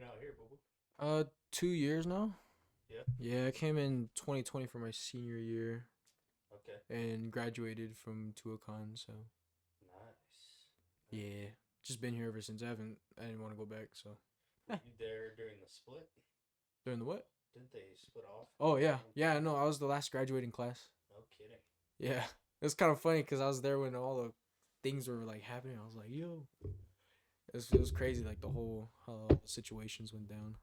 been out here, boo? 2 years now. Yeah. Yeah, I came in 2020 for my senior year. Okay. And graduated from Tuacahn, so. Nice. Yeah, just been here ever since. I didn't want to go back, so. Were you there during the split? During the what? Didn't they split off? Oh, yeah. Yeah, no, I was the last graduating class. No kidding. Yeah. It was kind of funny because I was there when all the things were, like, happening. I was like, yo. It was crazy, like, the whole situations went down.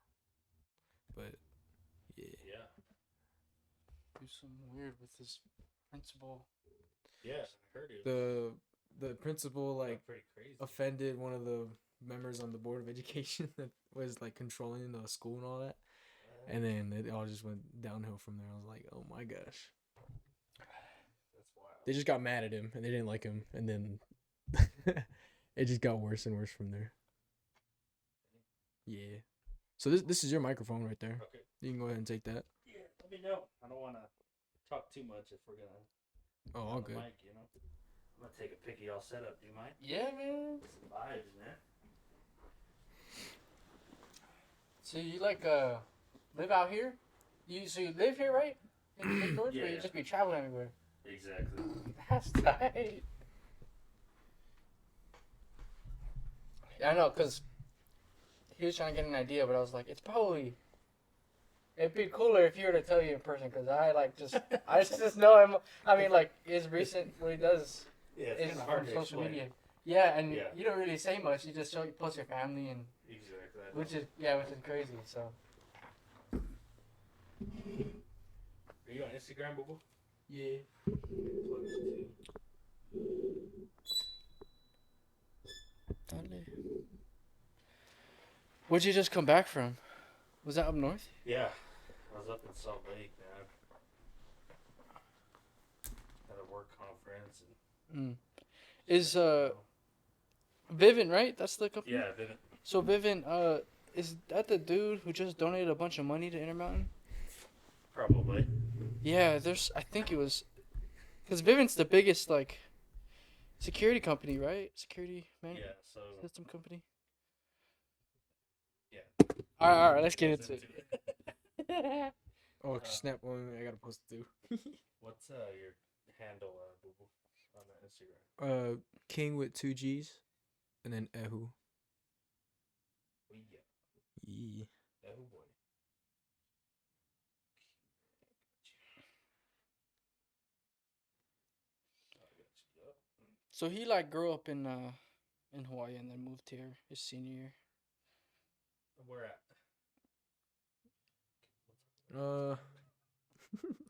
But, yeah. Yeah. Do something weird with this principal. Yeah, I heard it. The principal, like, pretty crazy. offended one of the members on the board of education that was, like, controlling the school and all that. And then it all just went downhill from there. I was like, oh my gosh. That's wild. They just got mad at him and they didn't like him. And then it just got worse and worse from there. Yeah. So this is your microphone right there. Okay. You can go ahead and take that. Yeah, let me know. I don't want to talk too much if we're going to. Oh, all good. Mic, you know? I'm going to take a pic of y'all setup. Do you mind? Yeah, man. Some vibes, man. So you live out here? So you live here, right? In Lake George, or you Yeah. just be traveling everywhere? Exactly. That's tight. Yeah, I know, because he was trying to get an idea, but I was like, it'd be cooler if you were to tell you in person, because I just know him. I mean, like, his recent, what he does Yeah, is it's hard on to social explain. media. Yeah, and Yeah. you don't really say much. You just post your family, and Exactly. which is crazy, so. Are you on Instagram, boo? Yeah. Where'd you just come back from? Was that up north? Yeah. I was up in Salt Lake, man. Had a work conference. Is Vivint, right? That's the company? Yeah, Vivint. So Vivint, is that the dude who just donated a bunch of money to Intermountain? Probably. Yeah, I think it was, because Vivint's the biggest, like, security company, right? Security Yeah, so. system company. Yeah. All right, let's get into it. Oh, snap. Well, I got to post it too. What's your handle, boo boo, on that Instagram? King with 2 G's. And then Ehu. Yeah. Yeah. Oh boy. So he, like, grew up in Hawaii and then moved here his senior year. Where at?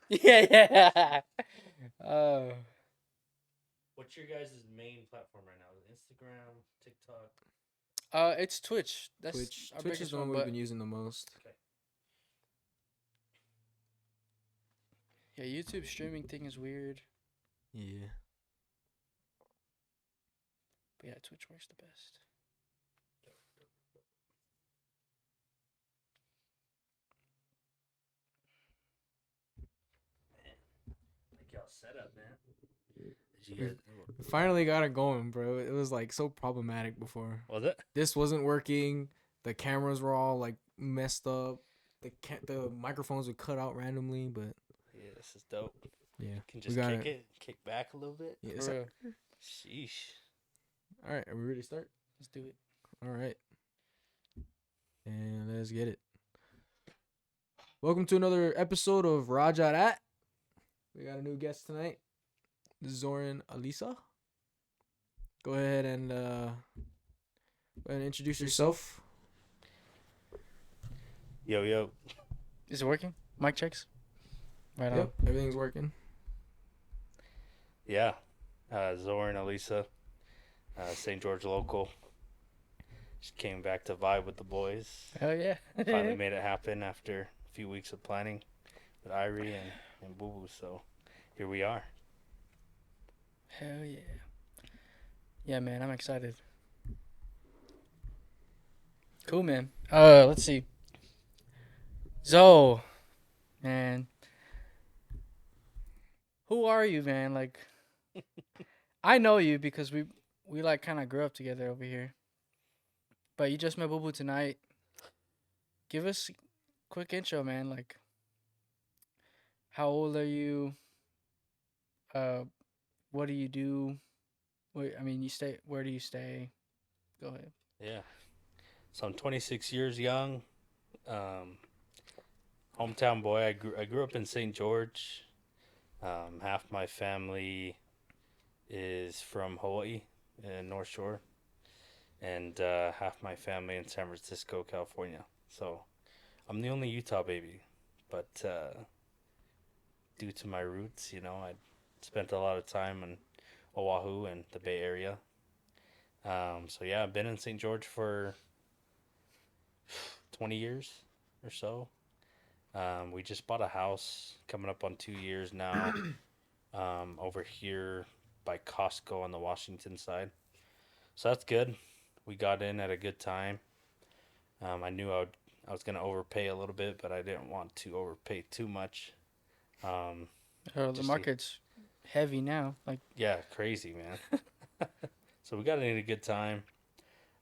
Yeah. What's your guys' main platform right now? Is it Instagram, TikTok? It's Twitch. That's Twitch. our Twitch biggest is the one we've been using the most. Okay. Yeah, YouTube streaming thing is weird. Yeah. But yeah, Twitch works the best. Like y'all set up, man. Did you guys? Finally got it going, bro. It was like so problematic before. Was it? This wasn't working. The cameras were all like messed up. The microphones would cut out randomly, but Yeah, this is dope. yeah. You can just got kick back a little bit. Yeah, For real. Sheesh. all right, are we ready to start? Let's do it. All right. And let's get it. Welcome to another episode of RAHJAHDAT. We got a new guest tonight. Xoren Alisa. Go ahead and introduce yourself. Yo. Is it working? Mic checks? Right on. Yep, everything's working. Yeah. Xoren Alisa, St. George local. Just came back to vibe with the boys. Hell yeah. Finally made it happen after a few weeks of planning with Irie and Boo Boo. So here we are. Hell yeah. Yeah, man, I'm excited. Cool, man. Let's see. Zo, man. Who are you, man? Like, I know you because we like kind of grew up together over here. But you just met Boo Boo tonight. give us a quick intro, man. Like, how old are you? Uh, what do you do? I mean, you stay. Where do you stay? Go ahead. Yeah. So I'm 26 years young. Um, Hometown boy. I grew up in St. George. Half my family is from Hawaii, North Shore, and half my family in San Francisco, California. So I'm the only Utah baby, but due to my roots, I spent a lot of time in Oahu and the Bay Area. So yeah, I've been in St. George for 20 years or so. We just bought a house coming up on 2 years now, over here by Costco on the Washington side. So that's good. We got in at a good time. I knew I was gonna overpay a little bit, but I didn't want to overpay too much. The market's heavy now. Like, Yeah, crazy, man. So we got in at a good time.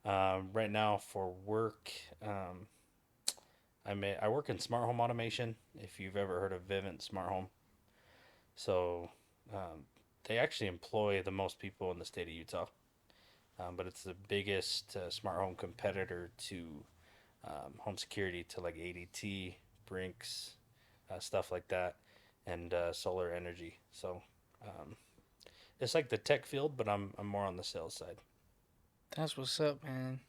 Right now for work, I work in smart home automation. If you've ever heard of Vivint Smart Home, so they actually employ the most people in the state of Utah. But it's the biggest smart home competitor to home security, to like ADT, Brinks, stuff like that, and solar energy. So it's like the tech field, but I'm more on the sales side. that's what's up, man.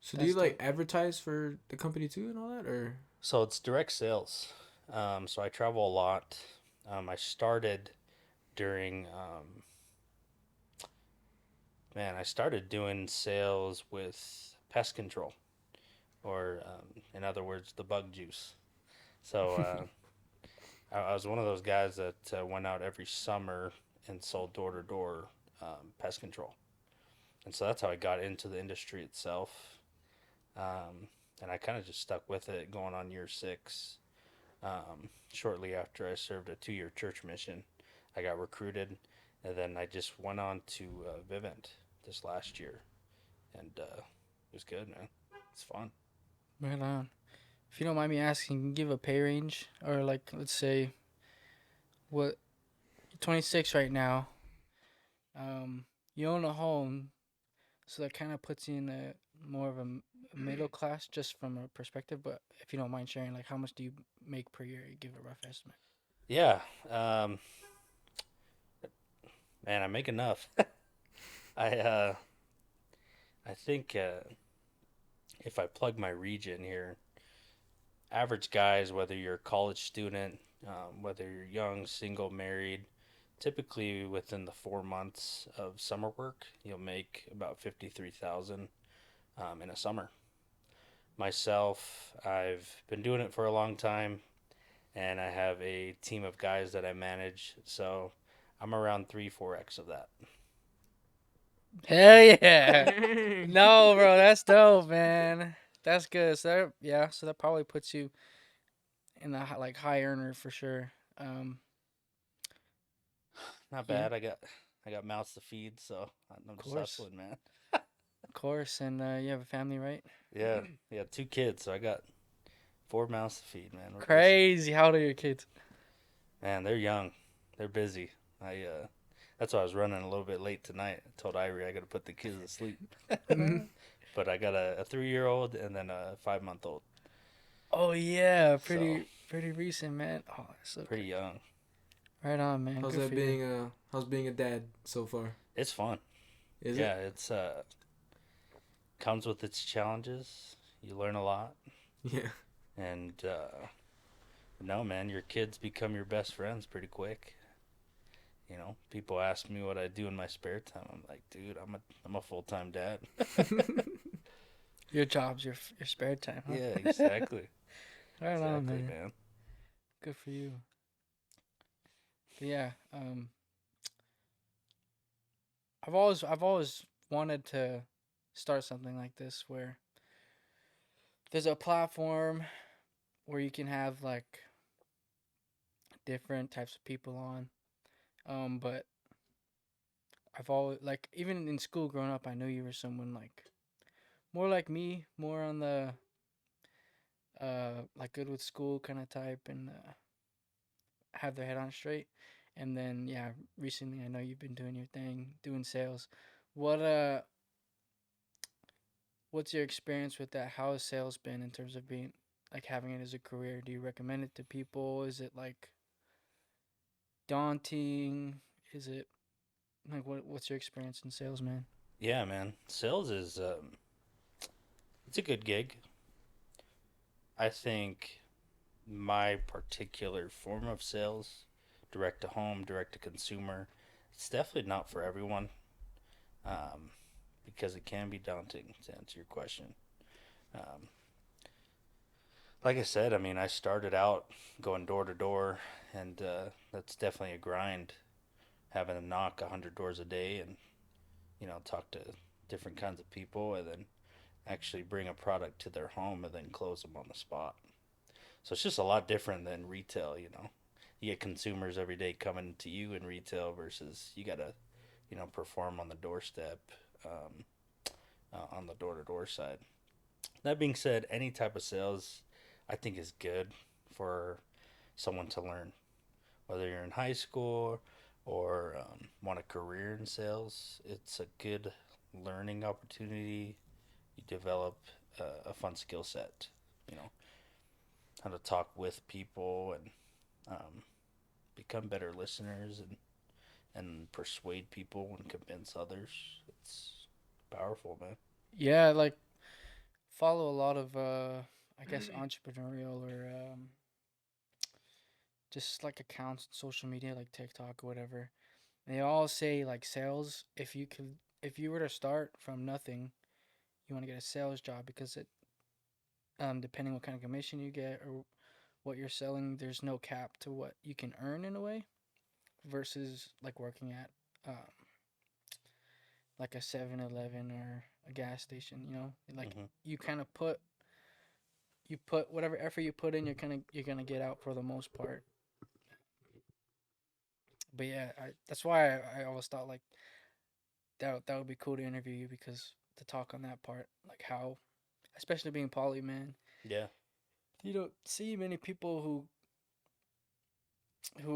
So do you like advertise for the company too and all that, or? So it's direct sales. So I travel a lot. I started during I started doing sales with pest control, or in other words, the bug juice. So I was one of those guys that went out every summer and sold door to door pest control, and so that's how I got into the industry itself. And I kind of just stuck with it, going on year 6. Shortly after I served a 2-year church mission, I got recruited, and then I just went on to Vivint this last year, and it was good, man. It's fun. Right on. If you don't mind me asking, can you give a pay range, or like, let's say, what, you're 26 right now. You own a home, so that kind of puts you in a more of a middle class, just from a perspective. But if you don't mind sharing, like, how much do you make per year? Give a rough estimate. Yeah, man, I make enough. I think if I plug my region here, average guys, whether you're a college student, whether you're young, single, married, typically within the 4 months of summer work, you'll make about 53,000 in a summer. Myself, I've been doing it for a long time, and I have a team of guys that I manage, so I'm around 3-4x of that. Hell yeah! No, bro, that's dope, man. That's good. So that probably puts you in the like high earner for sure. Not Yeah. bad. I got mouths to feed, so I'm just course. hustling, man. Of course, and you have a family, right? Yeah, 2 kids, so I got 4 mouths to feed, man. Crazy. How old are your kids? Man, they're young. They're busy. That's why I was running a little bit late tonight. I told Irie I got to put the kids to sleep. But I got a 3-year-old and then a 5-month-old. Oh yeah, pretty recent, man. Oh, that's so pretty young. Right on, man. How's Good that being how's being a dad so far? It's fun. Is yeah, it? it's comes with its challenges. You learn a lot. Yeah. And no, man, your kids become your best friends pretty quick. People ask me what I do in my spare time. I'm like, dude, I'm a full-time dad. Your job's your spare time, huh? Yeah, exactly. Right on, exactly, man. Good for you. But yeah, I've always wanted to start something like this, where there's a platform where you can have like different types of people on. But I've always, like, even in school growing up, I knew you were someone like more like me, more on the like good with school kind of type, and have their head on straight. And then yeah, recently I know you've been doing your thing, doing sales. What what's your experience with that? How has sales been in terms of being like having it as a career? Do you recommend it to people? Is it like daunting? Is it like what's your experience in sales, man? Yeah, man. Sales is it's a good gig. I think my particular form of sales, direct to home, direct to consumer, it's definitely not for everyone. Um, because it can be daunting to answer your question. Um, like I said, I mean, I started out going door to door, and that's definitely a grind. Having to knock 100 doors a day, and talk to different kinds of people, and then actually bring a product to their home, and then close them on the spot. So it's just a lot different than retail. You get consumers every day coming to you in retail versus you gotta perform on the doorstep, um, on the door to door side. That being said, any type of sales I think is good for someone to learn. Whether you're in high school or want a career in sales, it's a good learning opportunity. You develop a fun skill set, you know, how to talk with people and um, become better listeners and persuade people and convince others. It's powerful, man. Yeah, like follow a lot of I guess entrepreneurial or just like accounts on social media like TikTok or whatever. They all say like sales, if you were to start from nothing, you want to get a sales job because it depending what kind of commission you get or what you're selling, there's no cap to what you can earn in a way versus like working at um like a 7-Eleven or a gas station, Like Hmm. you kind of put whatever effort you put in, you're gonna get out for the most part. But yeah, that's why I always thought like that would be cool to interview you because to talk on that part, like how, especially being poly, man, Yeah, you don't see many people who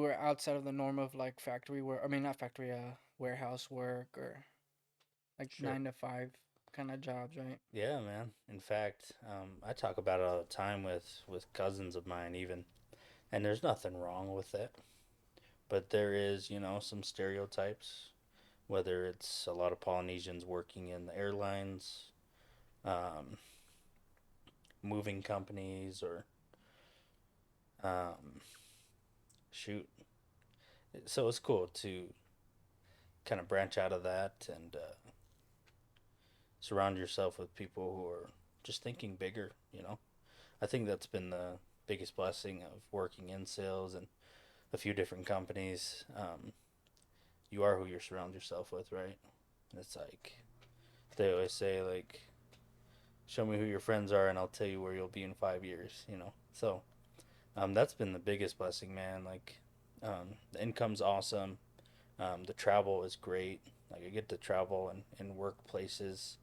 are outside of the norm of like factory work. I mean, not factory, warehouse work or like sure. 9 to 5 kind of jobs, right? Yeah, man. In fact, I talk about it all the time with cousins of mine, even, and there's nothing wrong with it. But there is, some stereotypes. Whether it's a lot of Polynesians working in the airlines, um, moving companies, or um, shoot. So it's cool to kind of branch out of that and surround yourself with people who are just thinking bigger. I think that's been the biggest blessing of working in sales and a few different companies. You are who you surround yourself with, right? And it's like they always say, like, show me who your friends are, and I'll tell you where you'll be in 5 years. So that's been the biggest blessing, man. Like, the income's awesome. The travel is great. Like, I get to travel and work places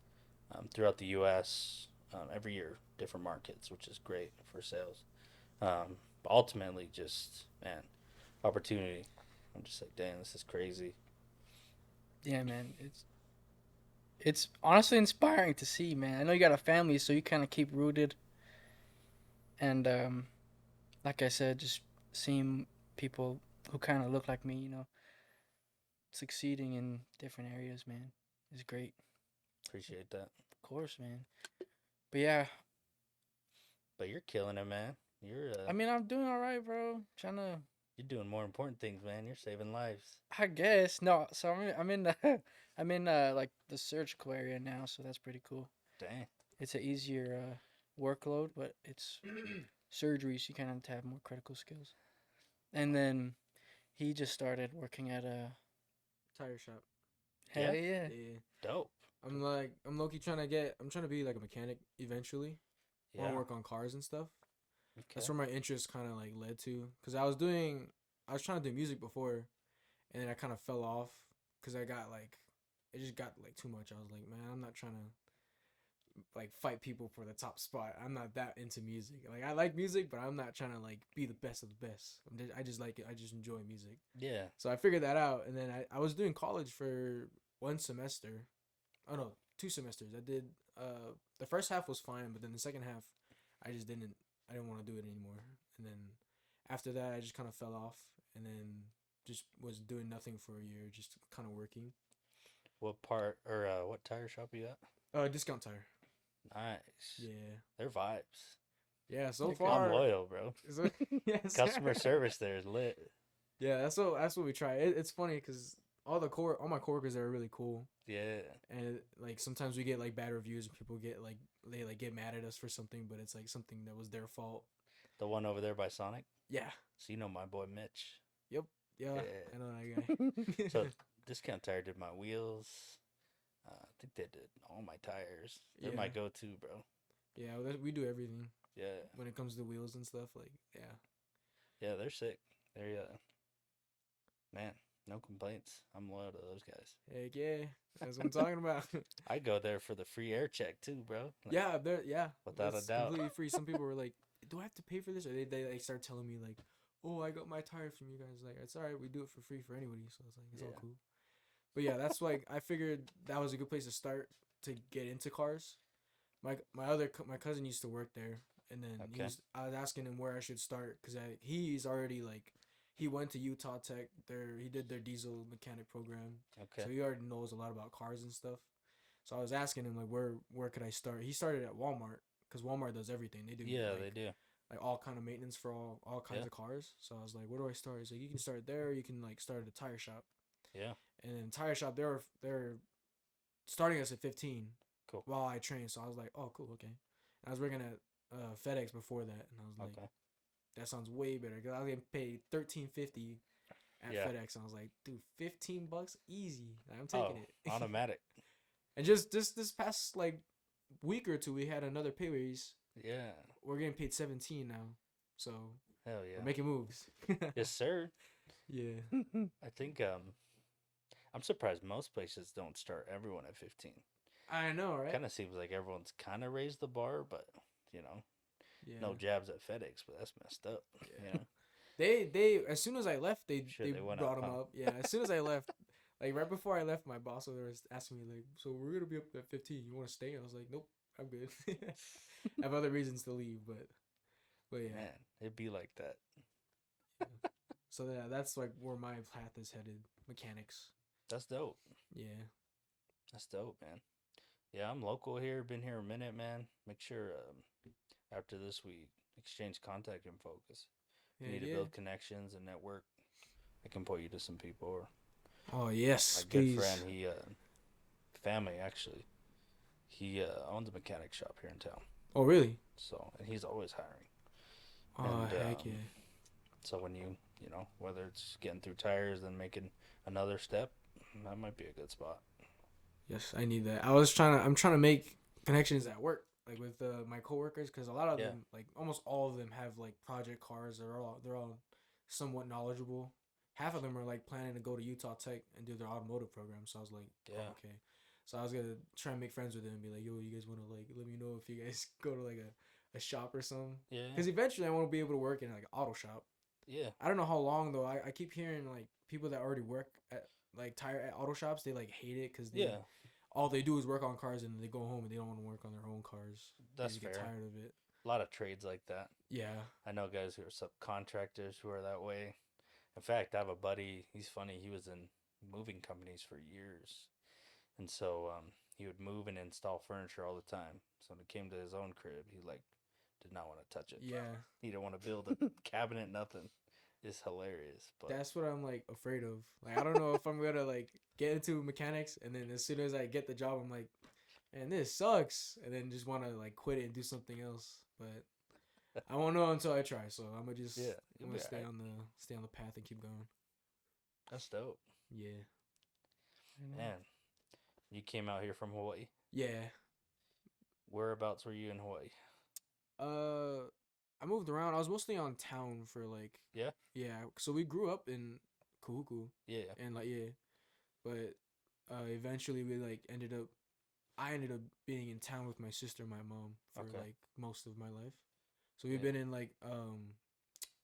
throughout the U.S. Every year, different markets, which is great for sales. But ultimately, just man, opportunity. I'm just like, damn, this is crazy. Yeah, man. It's honestly inspiring to see, man. I know you got a family, so you kind of keep rooted, and like I said, just seeing people who kind of look like me, succeeding in different areas, man, is great. Appreciate that. Of course, man. But yeah, But you're killing it, man. I mean, I'm doing all right, bro. Trying to, You're doing more important things, man. You're saving lives. I guess. No, so I'm in the, I'm in like the surgical area now, so that's pretty cool. Dang. It's a easier workload, but it's surgery, so you kind of have to have more critical skills. And then he just started working at a Tire shop. hell Yeah. yeah. Yeah. Dope. I'm low key I'm trying to be like a mechanic eventually. I want Yeah. to work on cars and stuff. Okay. That's where my interest kind of like led to. Cause I was trying to do music before, and then I kind of fell off. Cause it just got like too much. I was like, man, I'm not trying to like fight people for the top spot. I'm not that into music. Like I like music, but I'm not trying to like be the best of the best. I just like it. I just enjoy music. Yeah. So I figured that out, and then I was doing college for 1 semester. Oh no, 2 semesters. I did the first half was fine, but then the second half, I didn't want to do it anymore. And then after that, I just kind of fell off, and then just was doing nothing for a year, just kind of working. What part or what tire shop you at? Discount tire. Nice. Yeah. They're vibes. Yeah. So I'm far, I'm loyal, bro. Yes. Customer service there is lit. Yeah, that's what we try. It's funny because all my coworkers are really cool, Yeah. and like sometimes we get like bad reviews and people get like they like get mad at us for something, but it's like something that was their fault. The one over there by Sonic. Yeah. So you know my boy Mitch. Yeah. Yeah. I know that guy. So Discount Tire did my wheels. I think they did all my tires. They're my Yeah. go-to, bro. Yeah, we do everything Yeah. when it comes to wheels and stuff. Like, yeah. Yeah, they're sick. They're man, no complaints. I'm loyal to those guys. Heck yeah, that's what I'm talking about. I go there for the free air check too, bro. Like, Yeah. Without a That's doubt. completely free. Some people were like, "Do I have to pay for this?" Or they like start telling me like, "Oh, I got my tire from you guys." Like, it's alright. We do it for free for anybody. So it's like it's all Yeah. cool. But yeah, that's like I figured that was a good place to start to get into cars. My cousin used to work there, and then Okay. I was asking him where I should start because he's already like he went to Utah Tech. He did their diesel mechanic program, Okay. so he already knows a lot about cars and stuff. So I was asking him like where could I start? He started at Walmart because Walmart does everything. They do Yeah, like, they do. like all kind of maintenance for all kinds Yeah. of cars. So I was like, where do I start? He's like, you can start there. Or you can like start at a tire shop. Yeah. And then tire shop, they're starting us at 15. Cool. While I trained, so I was like, oh, cool, okay. And I was working at FedEx before that, and I was like, Okay. that sounds way better because I was getting paid $13.50 at Yeah. FedEx. And I was like, dude, $15 easy. I'm taking it. Automatic. And just this past like week or two, we had another pay raise. Yeah. We're getting paid 17 now, so Hell yeah. we're making moves. Yes, sir. Yeah. I think I'm surprised most places don't start everyone at 15. I know, right? Kind of seems like everyone's kind of raised the bar, but you know, Yeah. no jabs at FedEx, but that's messed up. Yeah. You know, They as soon as I left, they They went brought up, him huh? up. Yeah, as soon as I left, like right before I left, my boss over there was asking me like, "So we're gonna be up at 15. You want to stay?" I was like, "Nope, I'm good. I have other reasons to leave." But yeah. man, it'd be like that. So yeah, that's like where my path is headed. Mechanics. That's dope. Yeah. That's dope, man. Yeah, I'm local here. Been here a minute, man. Make sure after this we exchange contact info because you Yeah, need to yeah. build connections and network. I can point you to some people. Or Oh yes, my good please. friend, he family actually, he owns a mechanic shop here in town. Oh really? So and he's always hiring. Oh And, heck yeah. So when you know whether it's getting through tires and making another step, that might be a good spot. Yes, I need that. I'm trying to make connections at work, like with my coworkers, because a lot of Yeah. them, like almost all of them, have like project cars. They're all somewhat knowledgeable. Half of them are like planning to go to Utah Tech and do their automotive program. So I was like, oh, Yeah. okay. So I was gonna try and make friends with them and be like, yo, you guys want to like let me know if you guys go to like a shop or something. Yeah. Because eventually I want to be able to work in like an auto shop. Yeah. I don't know how long though. I keep hearing like people that already work at like at auto shops, they like hate it because Yeah. all they do is work on cars and they go home and they don't want to work on their own cars. That's they just fair. get tired of it. A lot of trades like that. Yeah. I know guys who are subcontractors who are that way. In fact, I have a buddy. He's funny. He was in moving companies for years, and so he would move and install furniture all the time. So when it came to his own crib, he like did not want to touch it. Yeah. He didn't want to build a cabinet. Nothing. It's hilarious. But That's what I'm like afraid of. Like I don't know if I'm gonna like get into mechanics and then as soon as I get the job I'm like, man, this sucks, and then just want to like quit it and do something else. But I won't know until I try. So I'm gonna just Yeah, I'm you'll gonna be stay alright. on the path and keep going. that's dope, Yeah. man. You came out here from Hawaii. Yeah. Whereabouts were you in Hawaii? I moved around. I was mostly on town for like Yeah? Yeah. So we grew up in Kahuku Yeah. and like yeah, but eventually we like ended up I ended up being in town with my sister and my mom for Okay. like most of my life. So we've been in like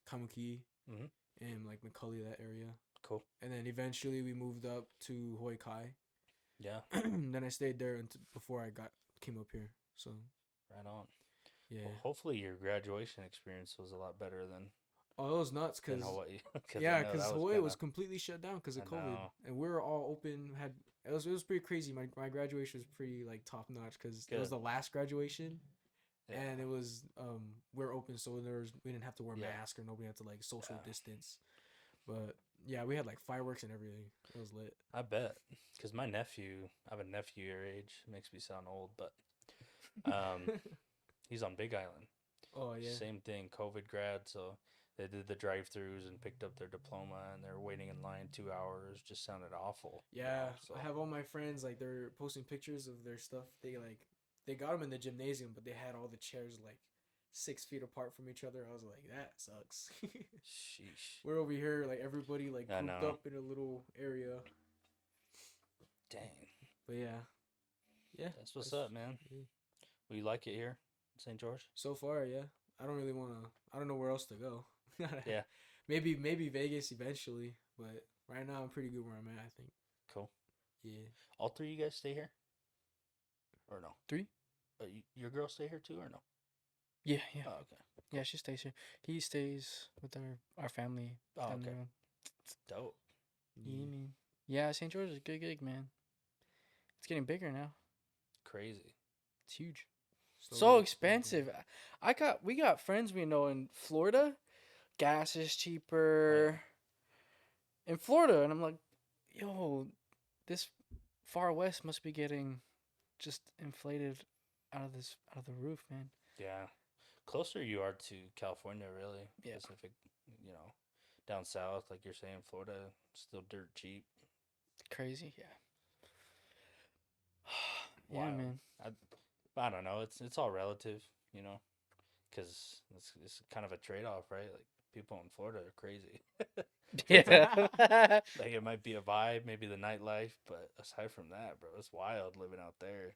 Kamuki Mhm. and like McCully, that area. Cool. And then eventually we moved up to Hawaii Kai. Yeah. Then I stayed there before I came up here. So Right on. yeah. Well, hopefully your graduation experience was a lot better than Oh, it was nuts in because Hawaii. yeah, because Hawaii was completely shut down because of I COVID, know. and we were all open. It was pretty crazy. My graduation was pretty like top notch because it was Good. the last graduation, Yeah. and it was we were open, so we didn't have to wear Yeah. masks or nobody had to like social Yeah. distance. But yeah, we had like fireworks and everything. It was lit. I bet. Because I have a nephew your age. Makes me sound old, but he's on Big Island. Oh yeah. Same thing, COVID grad. So they did the drive-throughs and picked up their diploma, and they're waiting in line 2 hours. Just sounded awful. Yeah, so I have all my friends like they're posting pictures of their stuff. They got them in the gymnasium, but they had all the chairs like 6 feet apart from each other. I was like, that sucks. sheesh. We're over here like everybody like I grouped know. up in a little area. Dang. But yeah, That's what's up, man. Yeah. Will you like it here, St. George? So far, yeah. I don't really want to. I don't know where else to go. Yeah. Maybe Vegas eventually, but right now I'm pretty good where I'm at. I think. Cool. Yeah. All three of you guys stay here? Or no? 3? Your girl stay here too, or no? Yeah. Oh, okay. Yeah, she stays here. He stays with our family. Oh, down okay. the road. Dope. Yeah, man. Yeah, St. George is a good gig, man. It's getting bigger now. Crazy. It's huge. So So expensive. We got friends we know in Florida. Gas is cheaper in Florida, and I'm like, yo, this far west must be getting just inflated out of the roof, man. Yeah. Closer you are to California, really. Yeah. Pacific, down south, like you're saying, Florida, still dirt cheap. Crazy, yeah. Yeah, Wild. man. I don't know. It's all relative, because it's kind of a trade-off, right? Like, people in Florida are crazy. Yeah. Like, it might be a vibe, maybe the nightlife, but aside from that, bro, it's wild living out there.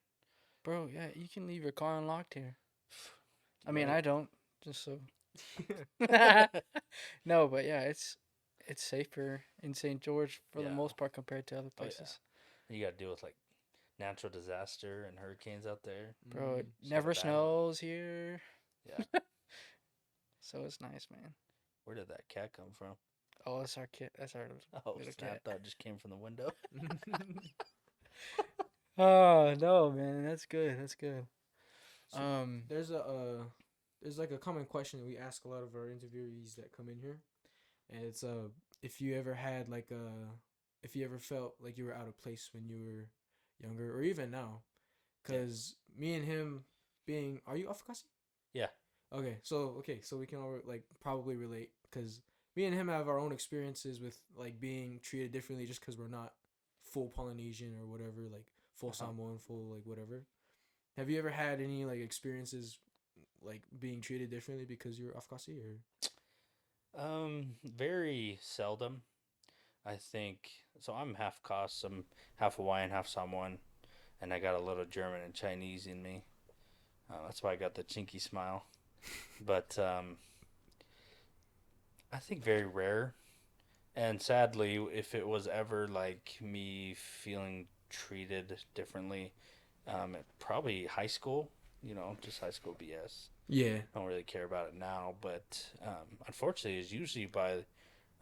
Bro, yeah, you can leave your car unlocked here. I mean, Right? I don't, just so. No, but yeah, it's safer in St. George for the Yeah. most part compared to other Oh, yeah. places. You got to deal with, like, natural disaster and hurricanes out there. Bro, it It's never not bad. snows here. Yeah. So it's nice, man. Where did that cat come from? Oh, that's our kid. That's our Oh, little snap. cat. Thought it just came from the window. Oh, no, man. That's good. That's good. So there's like a common question that we ask a lot of our interviewees that come in here, and it's if you ever had like if you ever felt like you were out of place when you were younger or even now, because me and him are you Afakasi? Yeah. Okay, so we can all like probably relate because me and him have our own experiences with like being treated differently just because we're not full Polynesian or whatever, like full Samoan, full like whatever. Have you ever had any like experiences like being treated differently because you're Afkasi or? Very seldom. I think so. I'm half Kos. I'm half Hawaiian, half Samoan, and I got a little German and Chinese in me. That's why I got the chinky smile. But I think very rare. And sadly, if it was ever like me feeling treated differently, probably high school. Just high school BS. Yeah. Don't really care about it now, but unfortunately, it's usually by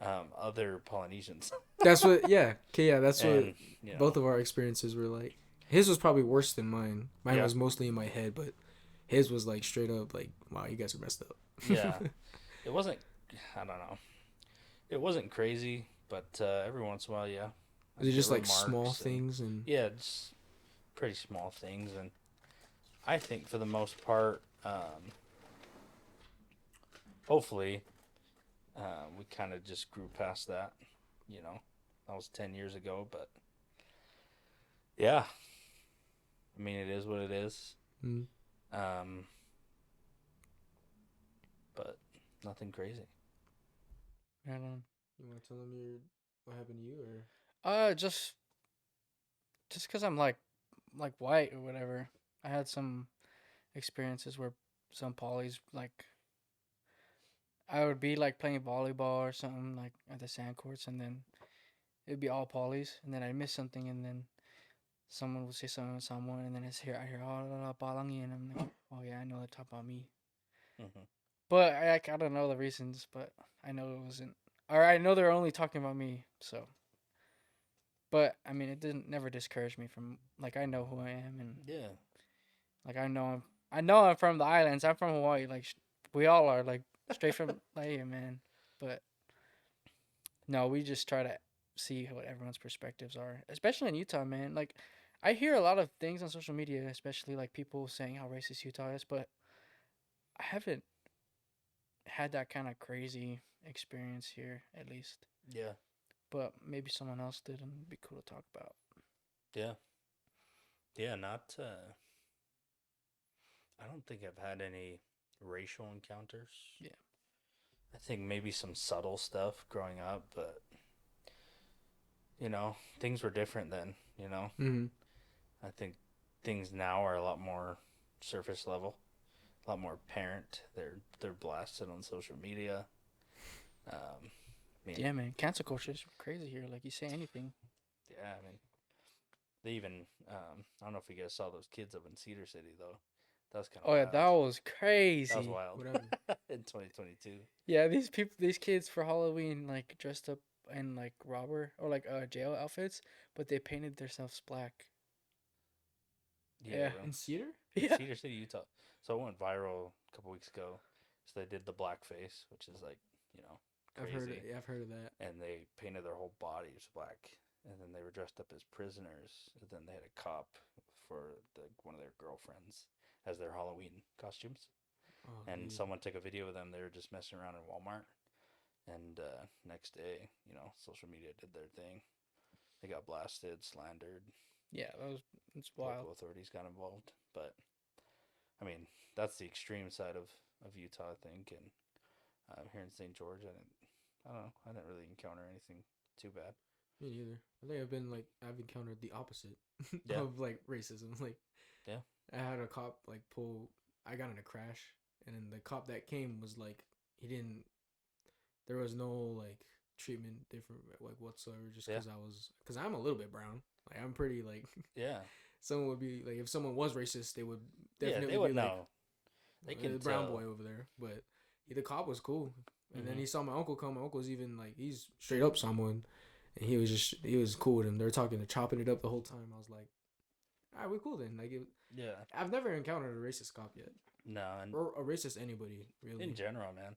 other Polynesians. That's what. Yeah. Okay. Yeah. That's And, what both of our experiences were like. His was probably worse than mine. Mine Yeah. was mostly in my head, but his was like straight up like, wow, you guys are messed up. Yeah. It wasn't. I don't know. It wasn't crazy, but every once in a while, yeah. Was it just like remarks small and- things and? Yeah, just pretty small things, and I think for the most part, hopefully, we kind of just grew past that. That was 10 years ago, but yeah, I mean, it is what it is. Mm. But nothing crazy. Right on. You want to tell them what happened to you or? Just because I'm like like white or whatever. I had some experiences where some polys like I would be like playing volleyball or something like at the sand courts, and then it'd be all polys, and then I'd miss something, and then someone would say something to someone, and then I hear oh la, la, palangi, and I'm like, oh yeah, I know they're talking about me. Mm-hmm. But I don't know the reasons, but I know it wasn't, or I know they're only talking about me. So, but I mean, it didn't never discourage me from like I know who I am, and Yeah. like I know I'm from the islands. I'm from Hawaii. Like we all are, like straight from like yeah, man. But no, we just try to see what everyone's perspectives are, especially in Utah, man. Like I hear a lot of things on social media, especially like people saying how racist Utah is, but I haven't had that kind of crazy experience here, at least. Yeah. But maybe someone else did, and it'd be cool to talk about. Yeah. Yeah. Not. I don't think I've had any racial encounters. Yeah. I think maybe some subtle stuff growing up, but things were different then. Mm-hmm. I think things now are a lot more surface level, a lot more apparent. They're blasted on social media. Yeah, man. Cancel culture is crazy here. Like, you say anything. Yeah, I mean, they even, I don't know if you guys saw those kids up in Cedar City, though. That was kind of Oh, yeah, wild. that was crazy. That was wild. Whatever. In 2022. Yeah, these kids for Halloween, like, dressed up in, like, robber or, like, jail outfits, but they painted themselves black. Yeah. Bro. In Cedar? Yeah. Cedar City, Utah. So it went viral a couple weeks ago. So they did the blackface, which is like, crazy. I've heard of that. And they painted their whole bodies black. And then they were dressed up as prisoners. And then they had a cop for one of their girlfriends as their Halloween costumes. Oh, And dude. someone took a video of them. They were just messing around in Walmart. And next day, social media did their thing. They got blasted, slandered. Yeah, it's wild. Local authorities got involved. But, I mean, that's the extreme side of Utah, I think. And here in St. George, I don't know. I didn't really encounter anything too bad. Me neither. I think I've encountered the opposite Yeah. of like racism. Like, Yeah. I had a cop like I got in a crash, and then the cop that came was like, there was no like treatment different like whatsoever, just because I'm a little bit brown. Like, I'm pretty like, Yeah. someone would be like, if someone was racist, they would Yeah, definitely they would be know. like, They can the brown tell. boy over there. But the cop was cool. And then Mhm. he saw my uncle come. My uncle's even like, he's straight up Samoan. And he was cool with him. They're talking, chopping it up the whole time. I was like, all right, we're cool then. Like, Yeah. I've never encountered a racist cop yet. No, and Or a racist anybody, really. in general, man.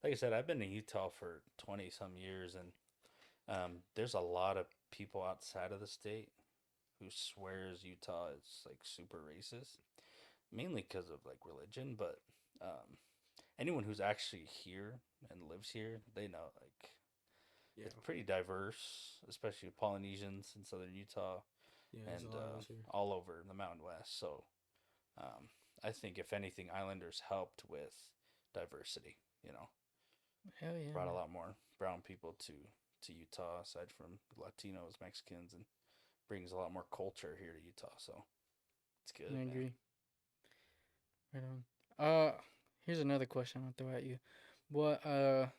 Like I said, I've been in Utah for 20 some years, and there's a lot of people outside of the state who swears Utah is like super racist, mainly because of like religion. But anyone who's actually here and lives here, they know like Yeah. it's pretty diverse, especially with Polynesians in southern Utah Yeah, there's and a lot of us here. all over the Mountain West. So I think if anything, Islanders helped with diversity. Hell yeah. Brought a man. lot more brown people to Utah aside from Latinos, Mexicans, and brings a lot more culture here to Utah. So it's good. I Man. agree. Right on. Here's another question I'll throw at you. What I'm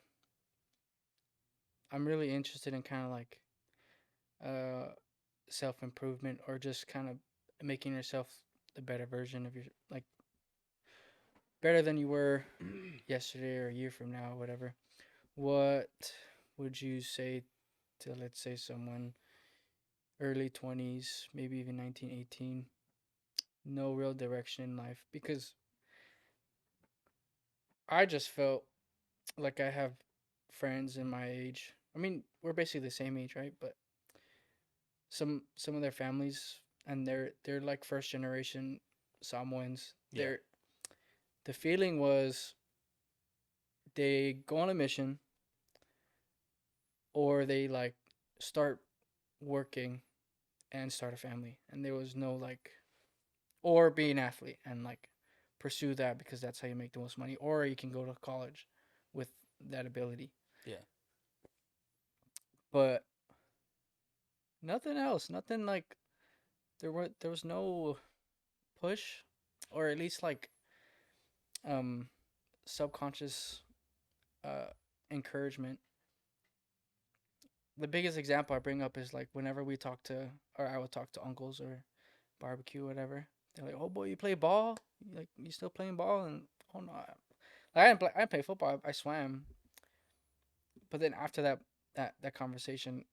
really interested in kind of like self improvement, or just kind of making yourself a better version of your, like, better than you were yesterday or a year from now, or whatever. What would you say to, let's say, someone early 20s, maybe even 1918, no real direction in life? Because I just felt like I have friends in my age. I mean, we're basically the same age, right? But some of their families, and they're like first generation Samoans. Yeah. The feeling was they go on a mission, or they like start working and start a family, and there was no like, or be an athlete and like pursue that because that's how you make the most money, or you can go to college with that ability. Yeah. But nothing else, nothing like there was no push, or at least like um subconscious uh encouragement. The biggest example I bring up is like whenever we talk to, or I would talk to uncles or barbecue, whatever. They're like, "Oh boy, you play ball? Like you still playing ball?" And oh no, I didn't play football. I swam. But then after that conversation,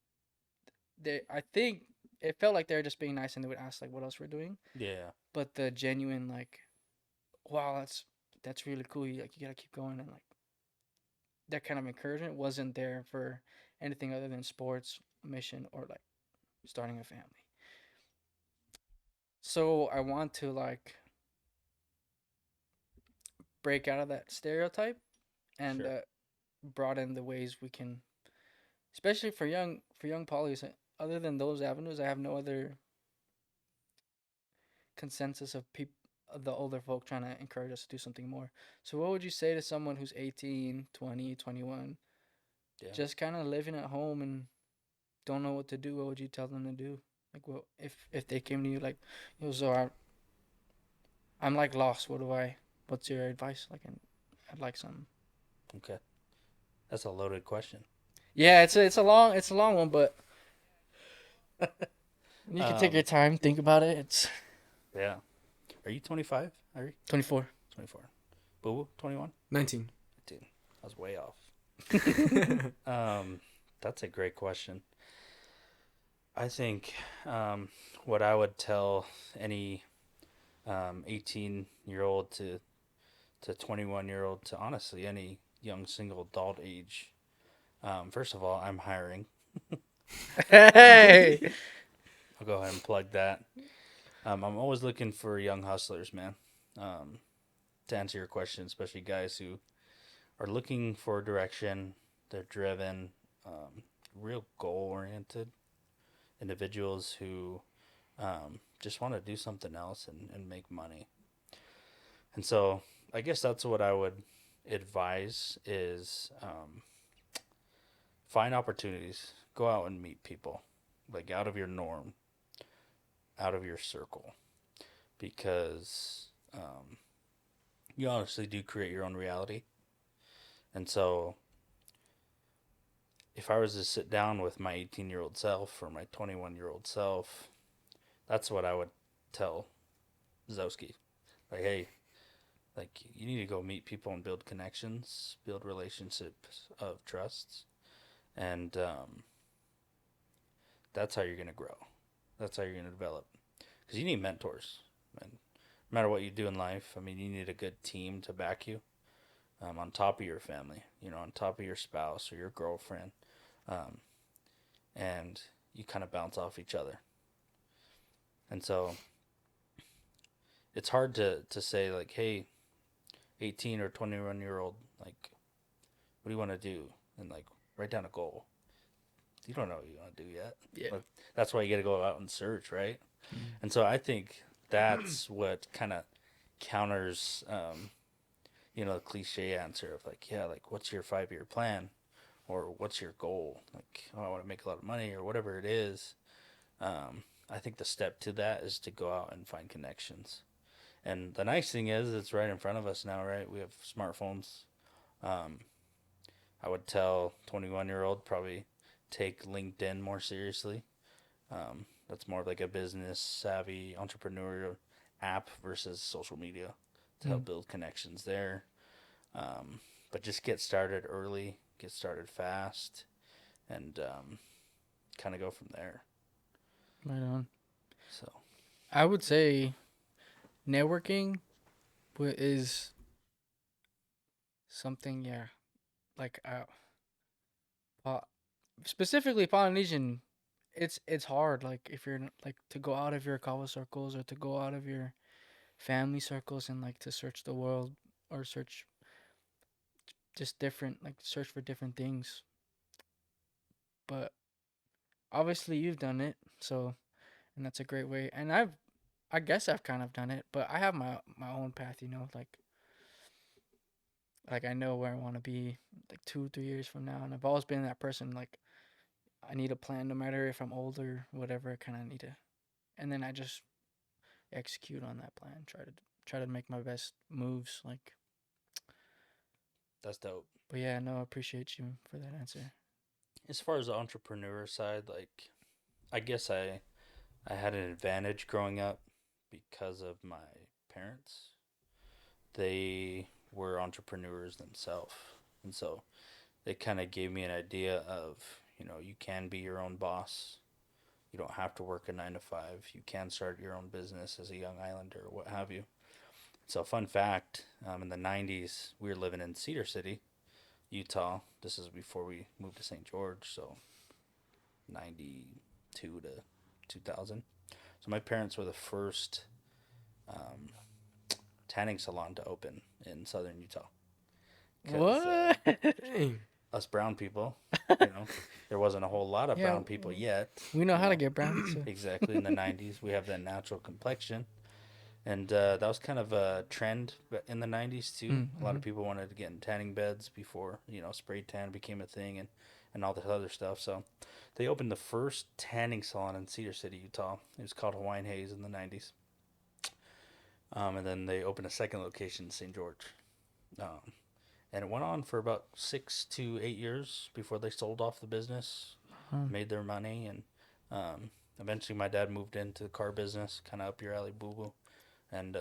I think it felt like they were just being nice and they would ask like what else we're doing. Yeah. But the genuine like, wow, that's really cool. You gotta keep going, and like that kind of encouragement wasn't there for anything other than sports, mission, or like starting a family. So I want to like break out of that stereotype and Sure. broaden the ways we can, especially for young polys. Other than those avenues, I have no other consensus of people, the older folk trying to encourage us to do something more. So what would you say to someone who's 18, 20, 21, Yeah. just kind of living at home and don't know what to do? What would you tell them to do? Like, well, if they came to you like, yo, so I'm like lost. What's your advice? Like, I'd like some. Okay. That's a loaded question. Yeah, it's a long one, but you can take your Um, time, think about it. It's yeah. Are you 25? Are you 24. 24? Boo, 21? 19. Dude, I was way off. That's a great question. I think what I would tell any 18-year-old to 21-year-old to honestly any young single adult age. First of all, I'm hiring. Hey. I'll go ahead and plug that. I'm always looking for young hustlers, man. To answer your question, especially guys who are looking for direction, they're driven, real goal oriented individuals who just want to do something else and make money. And so I guess that's what I would advise is find opportunities, go out and meet people, like out of your norm, out of your circle, because you honestly do create your own reality. And so if I was to sit down with my 18-year-old self or my 21-year-old self, that's what I would tell Zowski. Like, hey, like you need to go meet people and build connections, build relationships of trust, and that's how you're gonna grow. That's how you're gonna develop. Because you need mentors, and no matter what you do in life, I mean, you need a good team to back you. On top of your family, on top of your spouse or your girlfriend, um, and you kind of bounce off each other. And so it's hard to say like, hey, 18 or 21-year-old, like, what do you want to do? And like, write down a goal. You don't know what you want to do yet. Yeah. But that's why you got to go out and search, right? Mm. And so I think that's what kind of counters, the cliche answer of like, yeah, like, what's your 5-year plan? Or what's your goal? Like, oh, I want to make a lot of money or whatever it is. I think the step to that is to go out and find connections. And the nice thing is, it's right in front of us now, right? We have smartphones. Um, I would tell 21-year-old probably take LinkedIn more seriously. That's more of like a business savvy entrepreneurial app versus social media to help build connections there. But just get started early, get started fast, and kind of go from there. Right on. So I would say networking is something, yeah, like po- specifically Polynesian. It's hard, like if you're like to go out of your kawa circles or to go out of your family circles and like to search the world or search just different, like search for different things. But obviously you've done it, so and that's a great way. And I guess I've kind of done it, but I have my own path, like I know where I want to be like 2 3 years from now, and I've always been that person like I need a plan no matter if I'm old or whatever. I kind of need to and then I just execute on that plan. Try to make my best moves. Like, That's dope. but yeah, no, I appreciate you for that answer. As far as the entrepreneur side, like, I guess I had an advantage growing up because of my parents. They were entrepreneurs themselves, and so they kind of gave me an idea of, you can be your own boss. You don't have to work a 9 to 5. You can start your own business as a young islander or what have you. So, fun fact, in the 90s, we were living in Cedar City, Utah. This is before we moved to St. George, so 92 to 2000. So, my parents were the first tanning salon to open in southern Utah. What? Dang. Us brown people, there wasn't a whole lot of Yeah, brown people yet. we know how to get brown. So. Exactly. In the 90s, we have that natural complexion. And that was kind of a trend in the 90s, too. Mm-hmm. A lot of people wanted to get in tanning beds before, spray tan became a thing and all this other stuff. So they opened the first tanning salon in Cedar City, Utah. It was called Hawaiian Haze in the 90s. And then they opened a second location in St. George. And it went on for about 6 to 8 years before they sold off the business, made their money. And eventually my dad moved into the car business, kind of up your alley, boo-boo. And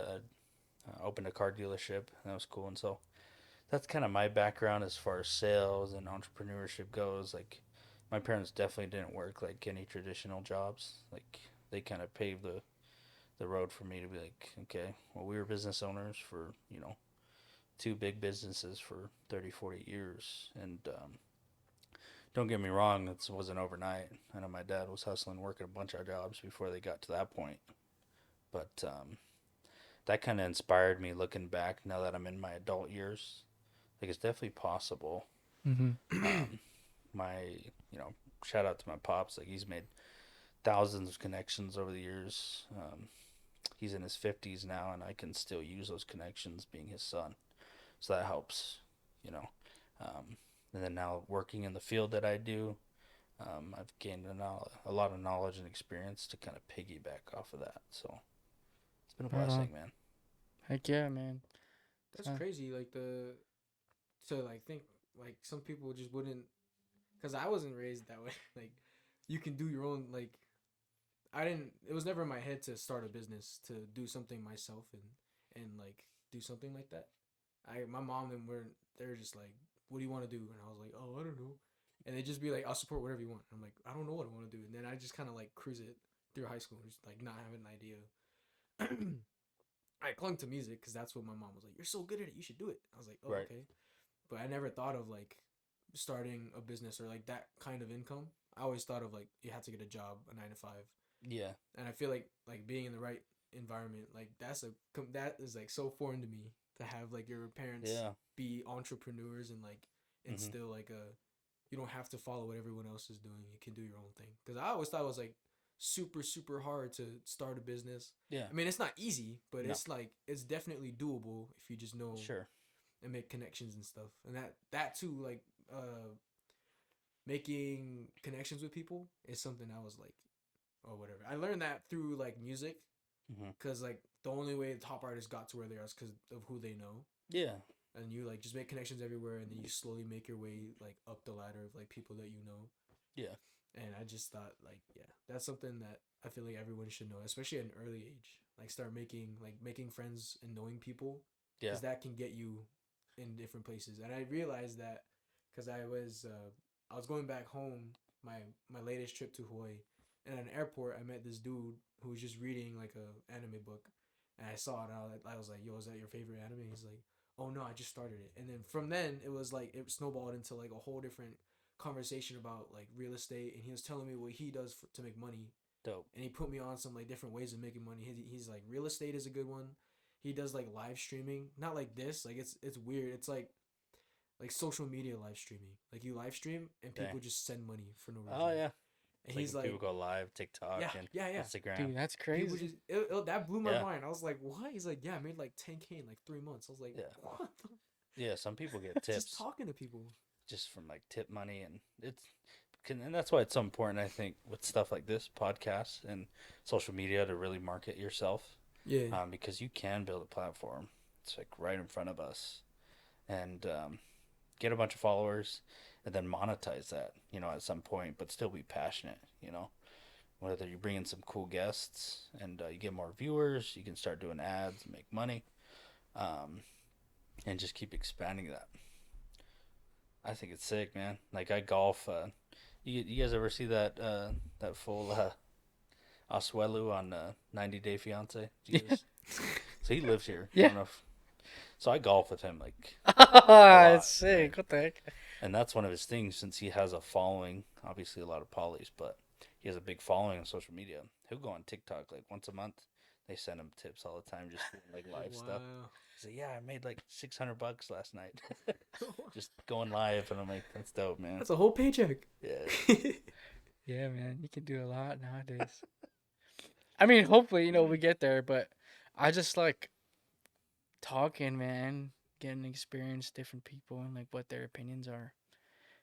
opened a car dealership. And that was cool. And so that's kind of my background as far as sales and entrepreneurship goes. Like, my parents definitely didn't work like any traditional jobs. Like, they kind of paved the road for me to be like, okay, well, we were business owners for, 2 big businesses for 30, 40 years. And don't get me wrong, it wasn't overnight. I know my dad was hustling, working a bunch of jobs before they got to that point. But that kind of inspired me looking back now that I'm in my adult years. Like, it's definitely possible. Mm-hmm. My, shout out to my pops. Like, he's made thousands of connections over the years. He's in his 50s now, and I can still use those connections being his son. So that helps, and then now working in the field that I do, I've gained a lot of knowledge and experience to kind of piggyback off of that. So it's been a blessing, man. Heck yeah, man. That's crazy. Like think like some people just wouldn't, because I wasn't raised that way. Like, you can do your own, like, it was never in my head to start a business, to do something myself and like do something like that. My mom and they're just like, what do you want to do? And I was like, oh, I don't know. And they just be like, I'll support whatever you want. I'm like, I don't know what I want to do. And then I just kind of like cruise it through high school, just like not having an idea. I clung to music because that's what my mom was like, you're so good at it, you should do it. I was like, oh, Right. okay. But I never thought of like starting a business or like that kind of income. I always thought of like you had to get a job, a 9 to 5. Yeah. And I feel like being in the right environment, like that is like so foreign to me, to have like your parents be entrepreneurs and like instill like you don't have to follow what everyone else is doing. You can do your own thing. Because I always thought it was like super, super hard to start a business. Yeah. I mean, it's not easy, but it's definitely doable if you just know and make connections and stuff. And that too, like making connections with people is something I was like, or whatever. I learned that through like music, because like the only way the top artists got to where they are is because of who they know. Yeah. And you like just make connections everywhere, and then you slowly make your way like up the ladder of like people that you know. Yeah. And I just thought like, yeah, that's something that I feel like everyone should know, especially at an early age. Like start making friends and knowing people, because that can get you in different places. And I realized that because I was going back home, my latest trip to Hawaii, and at an airport I met this dude who was just reading like a anime book, and I saw it and I was like, yo, is that your favorite anime? He's like, oh no, I just started it. And then from then it was like it snowballed into like a whole different conversation about like real estate, and he was telling me what he does to make money. Dope. And he put me on some like different ways of making money. He's like, real estate is a good one. He does like live streaming, not like this, like it's weird. It's like social media live streaming. Like you live stream and people just send money for no reason. Oh yeah. And he's like, people go live, TikTok and Instagram. Dude, that's crazy. That blew my mind. I was like, what? He's like, yeah, I made like 10K in like 3 months. I was like, what? Yeah, some people get tips. Just talking to people. Just from like tip money, and it's And that's why it's so important, I think, with stuff like this podcast and social media to really market yourself. Yeah. Because you can build a platform. It's like right in front of us, and get a bunch of followers, and then monetize that, at some point, but still be passionate, whether you bring in some cool guests and you get more viewers, you can start doing ads and make money, um, and just keep expanding that. I think it's sick, man. Like I golf. You guys ever see that full Oswelu on 90 Day Fiance? So he lives here. I Yeah. don't know so I golf with him like It's sick. right? What the heck? And that's one of his things since he has a following. Obviously, a lot of polys, but he has a big following on social media. He'll go on TikTok like once a month. They send him tips all the time, just doing like live stuff. He's like, "Yeah, I made like $600 last night, just going live," and I'm like, "That's dope, man." That's a whole paycheck. Yeah. Yeah, man, you can do a lot nowadays. I mean, hopefully, we get there, but I just like talking, man, getting to experience different people and like what their opinions are,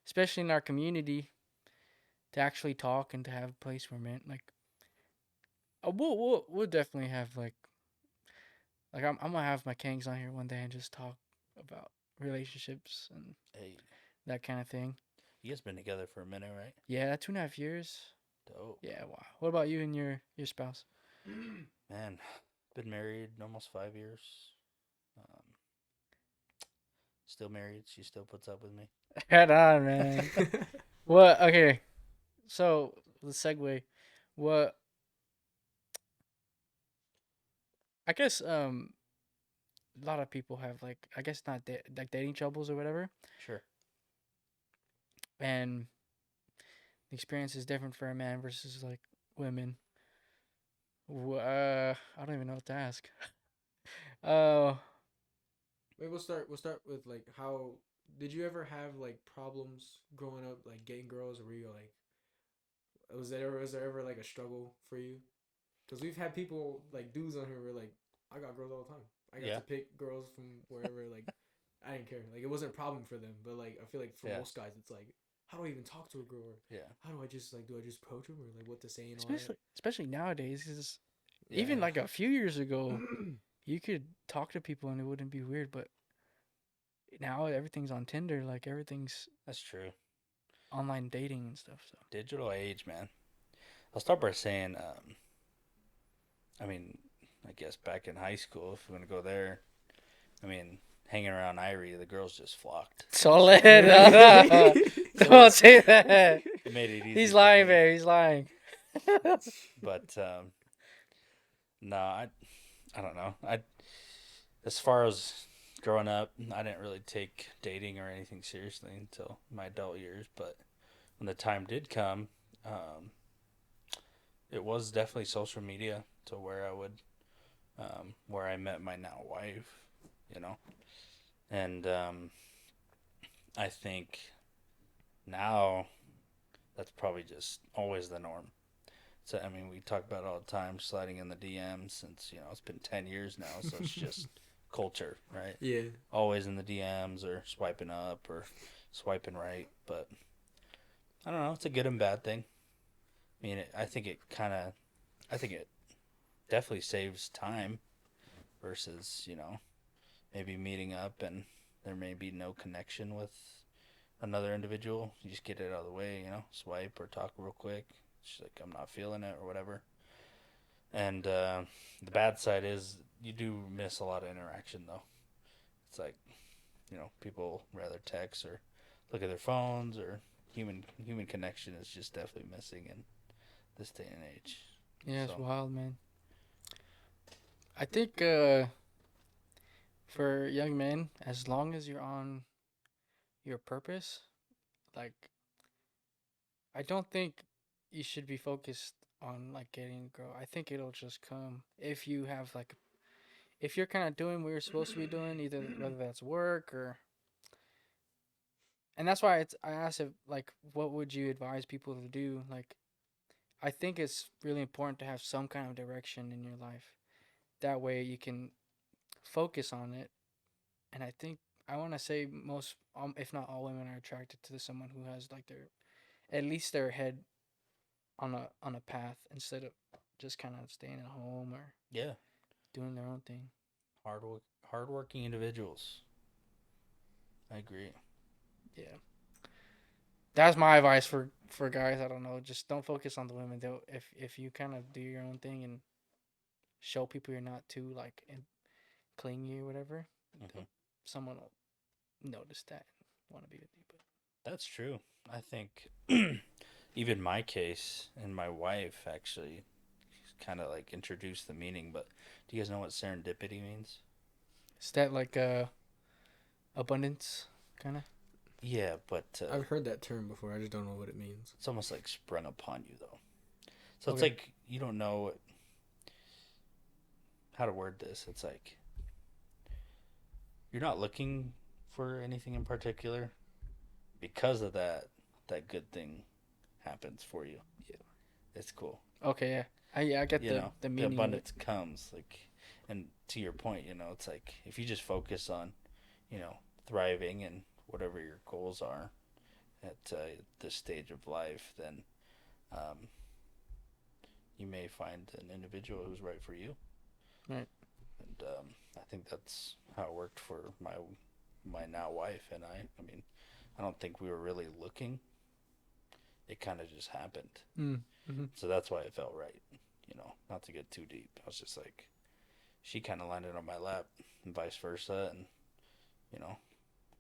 especially in our community, to actually talk and to have a place where, man, like, we'll definitely have like I'm gonna have my kings on here one day and just talk about relationships and Hey, that kind of thing. you guys been together for a minute, right? Yeah, 2.5 years. Dope. Yeah, wow. What about you and your spouse? Man, been married almost 5 years. Um, Still married. She still puts up with me. Head on, man. What? Okay, so the segue. What? I guess a lot of people have like I guess not like dating troubles or whatever, Sure. and the experience is different for a man versus like women. I don't even know what to ask. Uh, Wait, we'll start with like how did you ever have like problems growing up like getting girls, or were you like was there ever like a struggle for you? Because we've had people like dudes on here who were like, I got girls all the time. I got Yeah. to pick girls from wherever. Like, I didn't care. Like, it wasn't a problem for them. But like, I feel like for Yeah. most guys, it's like, how do I even talk to a girl? Or Yeah. how do I just like, do I just approach them or like what to say and all especially nowadays, 'cause Yeah. even like a few years ago, you could talk to people and it wouldn't be weird, but now everything's on Tinder. Like everything's That's true. online dating and stuff. So Digital age, man. I'll start by saying, I mean, I guess back in high school, if you want to go there, I mean, hanging around Irie, the girls just flocked. solid. that. Don't say that. It made it easy. He's for lying, me. babe. He's lying. But no, I don't know. As far as growing up, I didn't really take dating or anything seriously until my adult years. But when the time did come, it was definitely social media to where I would, where I met my now wife, and I think now that's probably just always the norm. So I mean, we talk about it all the time, sliding in the DMs since it's been 10 years now, so it's just culture, right? Yeah. Always in the DMs or swiping up or swiping right, but I don't know. It's a good and bad thing. I mean, I think it definitely saves time versus maybe meeting up and there may be no connection with another individual. You just get it out of the way, swipe or talk real quick. She's like, I'm not feeling it or whatever. And the bad side is you do miss a lot of interaction, though. It's like, people rather text or look at their phones, or human connection is just definitely missing in this day and age. Yeah, it's So. wild, man. I think for young men, as long as you're on your purpose, like I don't think you should be focused on like getting a girl. I think it'll just come if you have like if you're kind of doing what you're supposed to be doing, either whether that's work or. And that's why I asked if like what would you advise people to do? Like I think it's really important to have some kind of direction in your life. That way you can focus on it. And I think I want to say most, if not all women are attracted to someone who has like their at least they're ahead on a path instead of just kind of staying at home or Yeah. doing their own thing. Hardworking individuals. I agree. Yeah. That's my advice for guys. I don't know. Just don't focus on the women. Though, if you kind of do your own thing and show people you're not too like clingy or whatever, someone will notice that and want to be with you. But That's true. I think even my case and my wife actually kind of like introduced the meaning. But do you guys know what serendipity means? is that like abundance kind of? Yeah, but I've heard that term before. I just don't know what it means. it's almost like sprung upon you though. So it's Okay. like you don't know how to word this. It's like you're not looking for anything in particular. Because of that good thing happens for you. Yeah, it's cool. Okay, yeah. I get You know, the the meaning. abundance comes like, and to your point, you know, it's like if you just focus on, you know, thriving and whatever your goals are at this stage of life, then you may find an individual who's right for you. Right. And I think that's how it worked for my now wife and I. I mean, I don't think we were really looking. It kind of just happened. Mm-hmm. So that's why it felt right. You know, not to get too deep. I was just like, she kind of landed on my lap and vice versa. And, you know,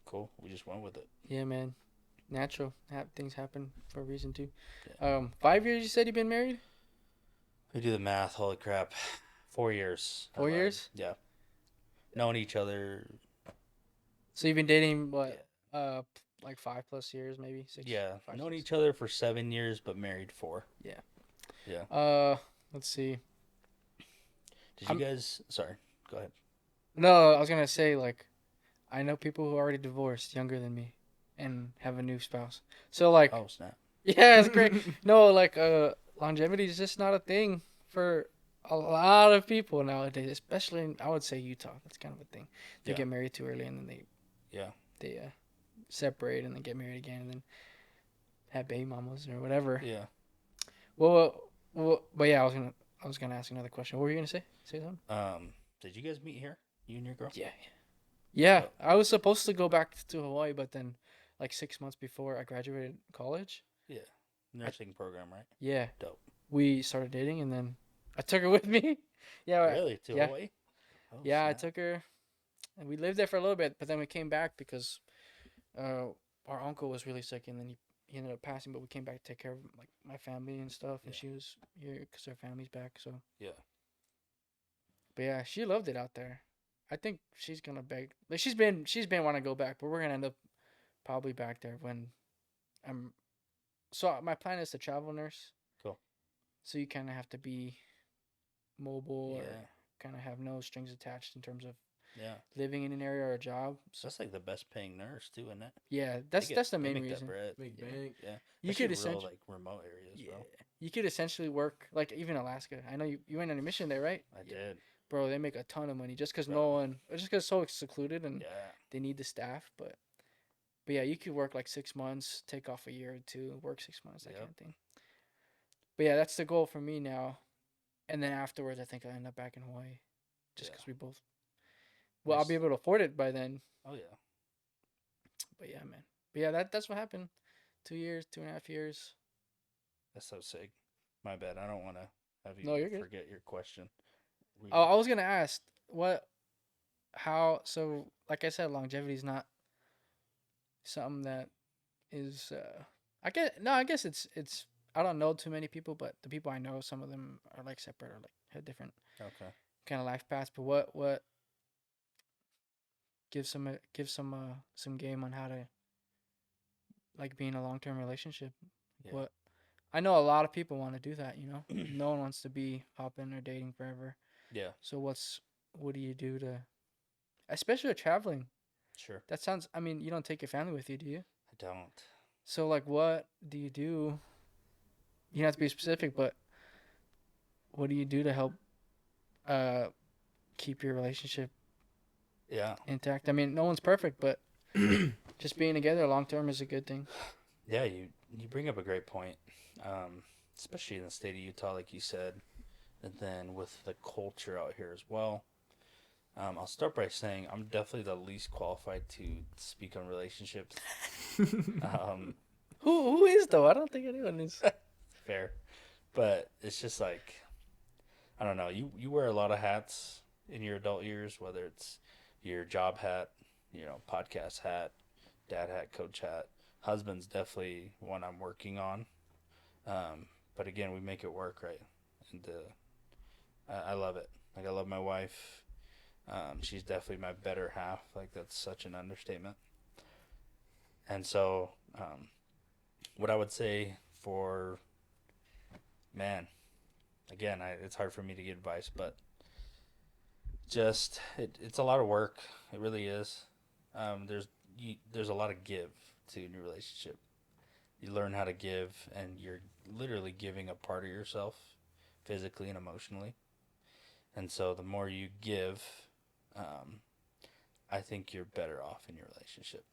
cool. We just went with it. Yeah, man. Natural. Things happen for a reason too. Yeah. 5 years you said you've been married? We do the math. Holy crap. 4 years. 4 years? Yeah. Knowing each other. So you've been dating what? Like 5+ years, maybe 6. Yeah. 5, Known 6. each other for 7 years, but married 4. Yeah. Yeah. Let's see. Did you guys? Sorry. Go ahead. No, I was gonna say like, I know people who are already divorced, younger than me, and have a new spouse. So like, Oh, snap. yeah, it's great. No, like, longevity is just not a thing for a lot of people nowadays, especially in, I would say, Utah. That's kind of a thing. They Yeah. get married too early and then they separate and then get married again and then have baby mamas or whatever. Yeah. Well, but yeah, I was gonna ask another question. What were you gonna say? Say something? Did you guys meet here? You and your girl? Yeah. Oh. I was supposed to go back to Hawaii, but then like 6 months before I graduated college. Yeah. Nursing program, right? Yeah. Dope. We started dating and then I took her with me. Yeah. Really? To yeah. Hawaii? Oh, Yeah, I snap. took her, and we lived there for a little bit, but then we came back because our uncle was really sick, and then he ended up passing. But we came back to take care of like my family and stuff, and Yeah. she was here because her family's back. So, Yeah. but yeah, she loved it out there. I think she's gonna beg. Like she's been wanting to go back, but we're gonna end up probably back there when I'm. So my plan is to travel nurse. Cool. So you kind of have to be mobile or Yeah. kind of have no strings attached in terms of Yeah. living in an area or a job. So That's like the best paying nurse too, isn't it? yeah, They that's the they main make that reason. bread. Make Yeah. bank. Yeah. You Especially could real, essentially like remote areas, bro. you could essentially work like even Alaska. I know you went on a mission there, right? I did. Bro, they make a ton of money just because Bro. it's so secluded and Yeah. they need the staff. But yeah, you could work like 6 months, take off a year or two, work 6 months, that kind of thing. But yeah, that's the goal for me now. And then afterwards, I think I'll end up back in Hawaii, just because we both. Well, I'll be Nice. able to afford it by then. Oh yeah. But yeah, man. But yeah, that's what happened. 2 years, 2.5 years. That's so sick. My bad. I don't want to have you No, you're good. forget your question. Oh, I was gonna ask so like I said, longevity is not something that is I guess it's I don't know too many people, but the people I know, some of them are like separate or like have different Okay. kind of life paths. But what give some game on how to like be in a long-term relationship. Yeah. What I know a lot of people want to do that, you know. No one wants to be hopping or dating forever. Yeah. So what do you do to, especially with traveling? Sure. That sounds. I mean, you don't take your family with you, do you? I don't. So like, what do you do? You don't have to be specific, but what do you do to help keep your relationship Yeah. intact? I mean, no one's perfect, but just being together long term is a good thing. Yeah. You you bring up a great point, especially in the state of Utah, like you said, and then with the culture out here as well. I'll start by saying I'm definitely the least qualified to speak on relationships. Um, Who is though? I don't think anyone is. fair, but it's just like I don't know. You wear a lot of hats in your adult years, whether it's your job hat, podcast hat, dad hat, coach hat. Husband's definitely one I'm working on. But again, we make it work, right? And I love it. Like I love my wife. She's definitely my better half. Like that's such an understatement. And so, what I would say for man, again, it's hard for me to give advice, but just it's a lot of work. It really is. There's a lot of give to a new relationship. You learn how to give, and you're literally giving a part of yourself, physically and emotionally. And so, the more you give, I think you're better off in your relationship.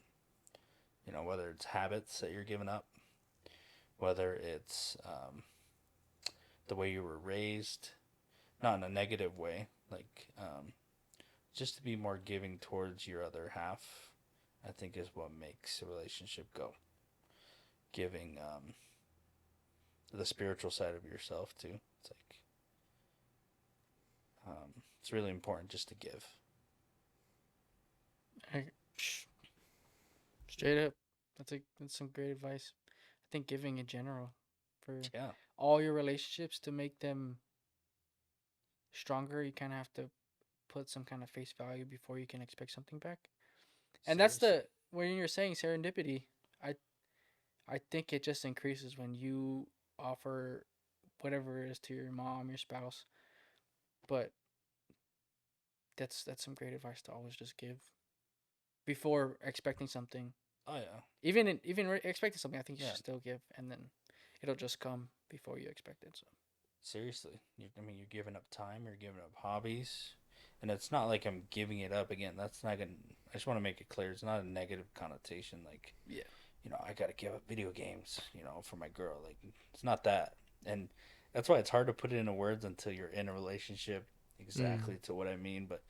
Whether it's habits that you're giving up, whether it's the way you were raised, not in a negative way, like just to be more giving towards your other half, I think is what makes a relationship go. Giving the spiritual side of yourself too. It's like it's really important just to give. Straight up, that's some great advice. I think giving in general for Yeah. all your relationships to make them stronger, you kind of have to put some kind of face value before you can expect something back. And that's Seriously. when you're saying serendipity. I I think it just increases when you offer whatever it is to your mom, your spouse. But that's some great advice to always just give before expecting something. Oh yeah. Even expecting something, I think you Yeah. should still give, and then it'll just come before you expect it. So Seriously. You're giving up time. You're giving up hobbies, and it's not like I'm giving it up again. That's not gonna. I just want to make it clear. It's not a negative connotation. Like yeah, I got to give up video games, for my girl. Like, it's not that. And that's why it's hard to put it into words until you're in a relationship exactly to what I mean. But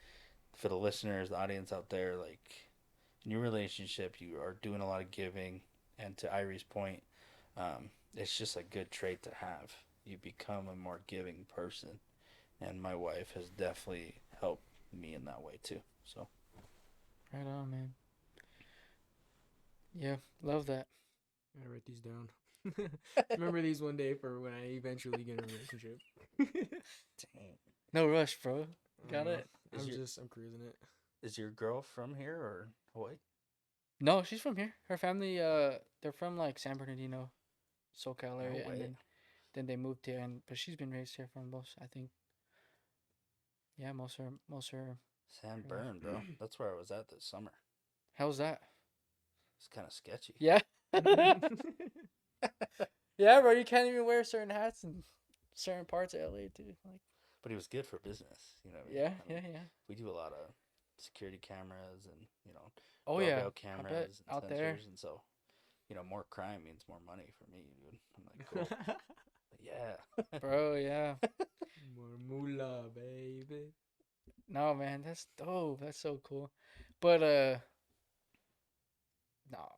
for the listeners, the audience out there, like, in your relationship, you are doing a lot of giving. And to Irie's point, it's just a good trait to have. You become a more giving person. And my wife has definitely helped me in that way, too. So, right on, man. Yeah, love that. I gotta write these down. Remember these one day for when I eventually get in a relationship. dang. No rush, bro. Got it. I'm cruising it. Is your girl from here or Hawaii? No, she's from here. Her family, they're from like San Bernardino, SoCal area, way. and then they moved here. But she's been raised here for most, I think. Yeah, most her. San Bern, bro. That's where I was at this summer. How's that? It's kind of sketchy. Yeah. Yeah, bro. You can't even wear certain hats in certain parts of LA, too. Like. But it was good for business, what I mean? Yeah, I mean, yeah. We do a lot of security cameras and Oh doorbell yeah, cameras and out sensors, there. and so more crime means more money for me, dude. I'm like, cool. But yeah, Bro. Yeah. More moolah, baby. No, man, that's dope. That's so cool. But no,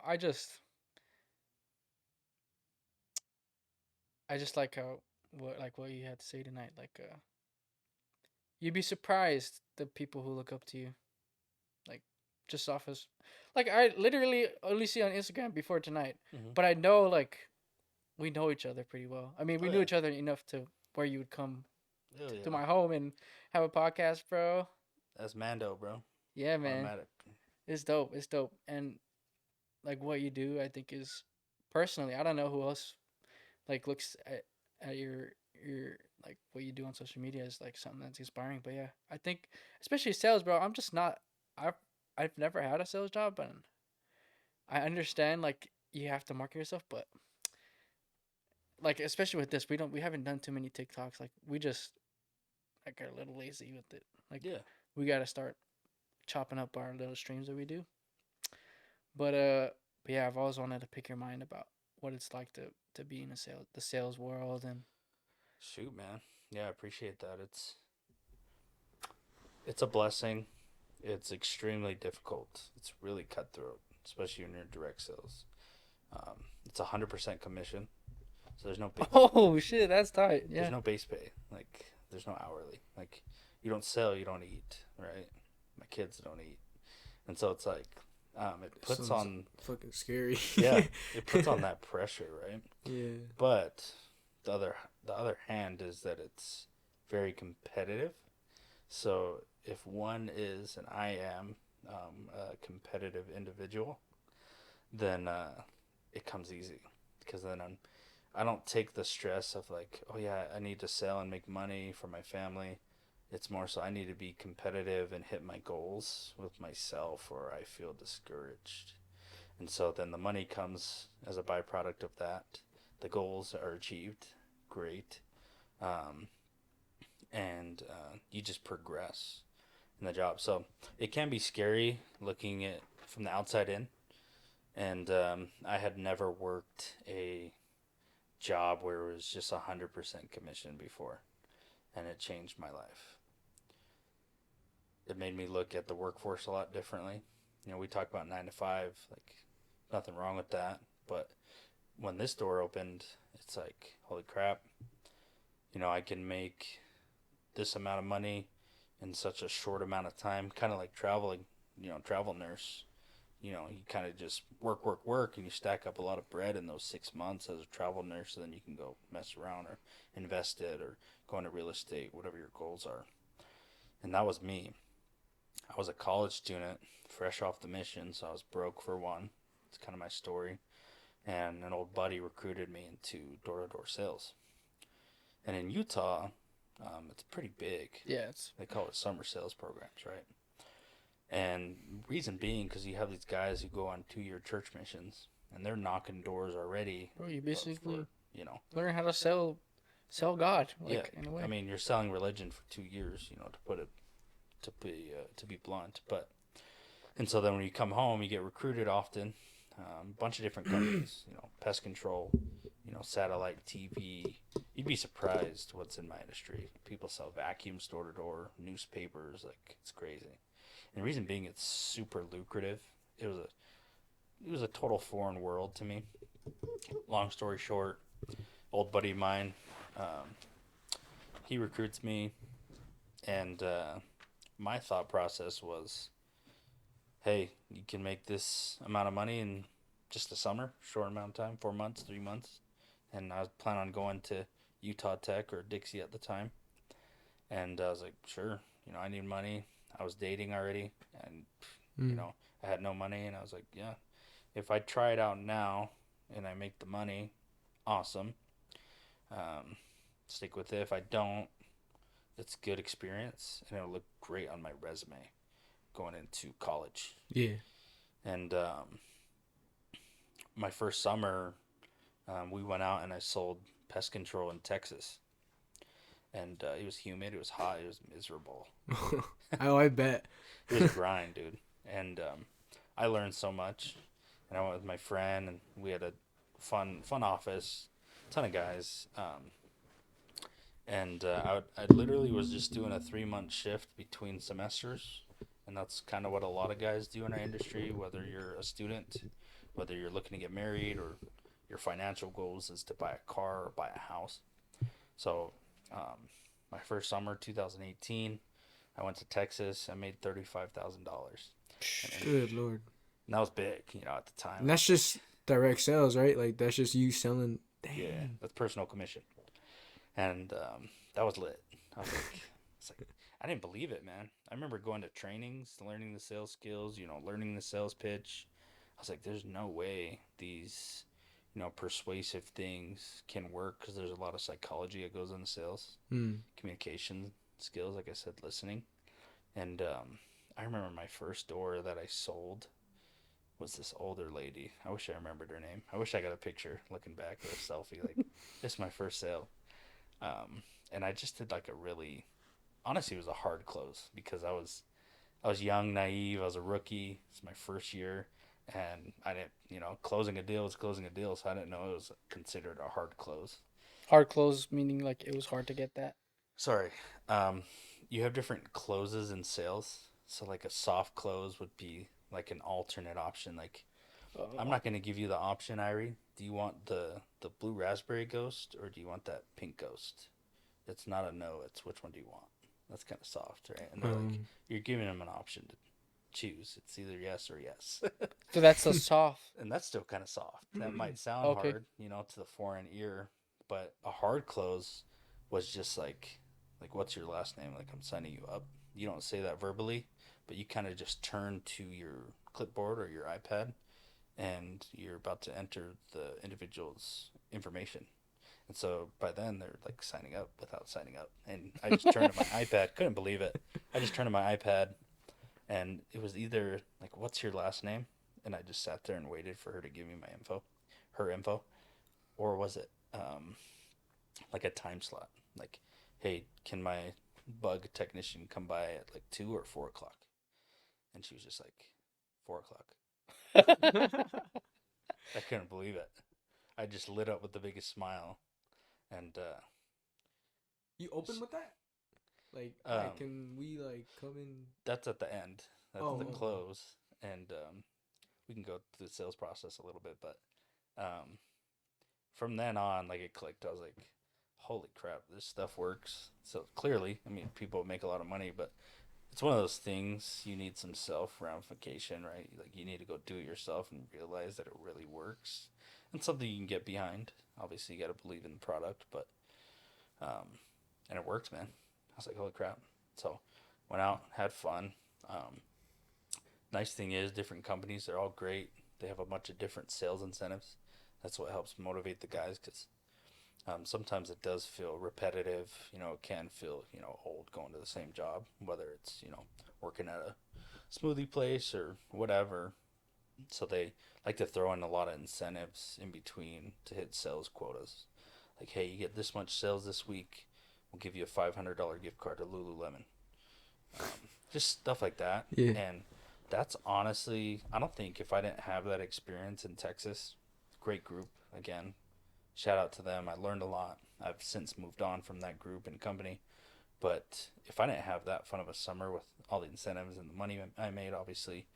I just like how what you had to say tonight. Like you'd be surprised the people who look up to you. Like just off as like I literally only see on Instagram before tonight. Mhm. But I know like we know each other pretty well. I mean, we Oh, knew yeah. each other enough to where you would come Hell yeah. to my home and have a podcast, bro. That's Mando, bro. Yeah, man. Automatic. It's dope. It's dope. And like what you do, I think is personally, I don't know who else like looks at your like what you do on social media is like something that's inspiring. But yeah, I think especially sales, bro. I'm just not. I've never had a sales job, but I understand like you have to market yourself, but like especially with this, we haven't done too many TikToks. Like we just like are a little lazy with it. Like Yeah. we got to start chopping up our little streams that we do. But yeah, I've always wanted to pick your mind about what it's like to be in the sales world and. Shoot, man. Yeah, I appreciate that. It's a blessing. It's extremely difficult. It's really cutthroat, especially when you're in direct sales. It's 100% commission, so there's no base. Oh shit, that's tight. Yeah. There's no base pay. Like, there's no hourly. Like, you don't sell, you don't eat, right? My kids don't eat, and so it's like, it puts Sounds on fucking scary. yeah, it puts on that pressure, right? Yeah. But the other hand is that it's very competitive. So if one is and I am a competitive individual, then it comes easy because then I don't take the stress of like, oh yeah, I need to sell and make money for my family. It's more so I need to be competitive and hit my goals with myself or I feel discouraged. And so then the money comes as a byproduct of that. The goals are achieved. Great. And you just progress in the job. So it can be scary looking at from the outside in. And I had never worked a job where it was just 100% commission before. And it changed my life. It made me look at the workforce a lot differently. You know, we talk about 9 to 5, like nothing wrong with that. But when this door opened, it's like, holy crap, you know, I can make this amount of money in such a short amount of time, kind of like traveling, you know, travel nurse. You know, you kind of just work, and you stack up a lot of bread in those 6 months as a travel nurse, and then you can go mess around or invest it or go into real estate, whatever your goals are. And that was me. I was a college student, fresh off the mission, so I was broke for one. It's kind of my story. And an old buddy recruited me into door-to-door sales. And in Utah, it's pretty big. Yeah, They call it summer sales programs, right? And reason being, because you have these guys who go on 2-year church missions, and they're knocking doors already. bro, you basically you know, learn how to sell God. Like, yeah. in a way. I mean, you're selling religion for 2 years, you know, to be blunt. But and so then when you come home, you get recruited often, a bunch of different companies, you know, pest control, you know, satellite TV. You'd be surprised what's in my industry. People sell vacuums door to door, newspapers, like it's crazy. And the reason being, it's super lucrative. It was a total foreign world to me. Long story short, old buddy of mine, he recruits me, and my thought process was, hey, you can make this amount of money in just a summer, short amount of time, 4 months, 3 months. And I was planning on going to Utah Tech or Dixie at the time. And I was like, sure, you know, I need money. I was dating already, and, you know, I had no money. And I was like, yeah, if I try it out now and I make the money, awesome. Stick with it. If I don't, it's good experience, and it'll look great on my resume going into college. Yeah. And my first summer, we went out and I sold pest control in Texas. And it was humid, it was hot, it was miserable. Oh, I bet. It was a grind, dude. And I learned so much. And I went with my friend, and we had a fun office, ton of guys. And I literally was just doing a 3-month shift between semesters. And that's kind of what a lot of guys do in our industry, whether you're a student, whether you're looking to get married, or your financial goals is to buy a car or buy a house. So my first summer, 2018, I went to Texas. I made $35,000. Good Lord. And that was big, you know, at the time. And that's just direct sales, right? Like, that's just you selling. Damn. Yeah, that's personal commission. And that was lit. I was like, I didn't believe it, man. I remember going to trainings, learning the sales skills, you know, learning the sales pitch. I was like, there's no way these, you know, persuasive things can work, because there's a lot of psychology that goes into sales. Communication skills, like I said, listening. And I remember my first door that I sold was this older lady. I wish I remembered her name. I wish I got a picture looking back or a selfie. Like, this is my first sale. And I just did like a really, honestly, it was a hard close, because I was young, naive. I was a rookie. It's my first year. And I didn't, closing a deal is closing a deal, so I didn't know it was considered a hard close. Hard close meaning like it was hard to get that. Sorry. You have different closes in sales. So like a soft close would be like an alternate option. Like I'm not going to give you the option, Irie. Do you want the blue raspberry ghost or do you want that pink ghost? It's not a no. It's which one do you want? That's kind of soft, right? And they're like, you're giving them an option to choose. It's either yes or yes. So that's so soft. And that's still kind of soft. That might sound Okay. hard, to the foreign ear, but a hard close was just like what's your last name? Like I'm signing you up. You don't say that verbally, but you kind of just turn to your clipboard or your iPad, and you're about to enter the individual's information. And so by then they're like signing up without signing up. And I just turned to my iPad. Couldn't believe it. I just turned to my iPad, and it was either like, what's your last name? And I just sat there and waited for her to give me her info. Or was it like a time slot? Like, hey, can my bug technician come by at like 2 or 4 o'clock? And she was just like, 4 o'clock. I couldn't believe it. I just lit up with the biggest smile. And You open with that? Like, can we like come in? That's at the end. That's Oh, the okay. close. And we can go through the sales process a little bit, but from then on, like, it clicked. I was like, holy crap, this stuff works. So clearly, I mean, people make a lot of money, but it's one of those things you need some self ramification, right? Like, you need to go do it yourself and realize that it really works. And something you can get behind. Obviously, you got to believe in the product, but and it worked, man. I was like, holy crap. So went out, had fun. Nice thing is, different companies, they're all great. They have a bunch of different sales incentives. That's what helps motivate the guys, because sometimes it does feel repetitive. It can feel, old going to the same job, whether it's, working at a smoothie place or whatever. So they like to throw in a lot of incentives in between to hit sales quotas. Like, hey, you get this much sales this week, we'll give you a $500 gift card to Lululemon. Just stuff like that. Yeah. And that's honestly, I don't think if I didn't have that experience in Texas, great group, again, shout out to them. I learned a lot. I've since moved on from that group and company. But if I didn't have that fun of a summer with all the incentives and the money I made, obviously,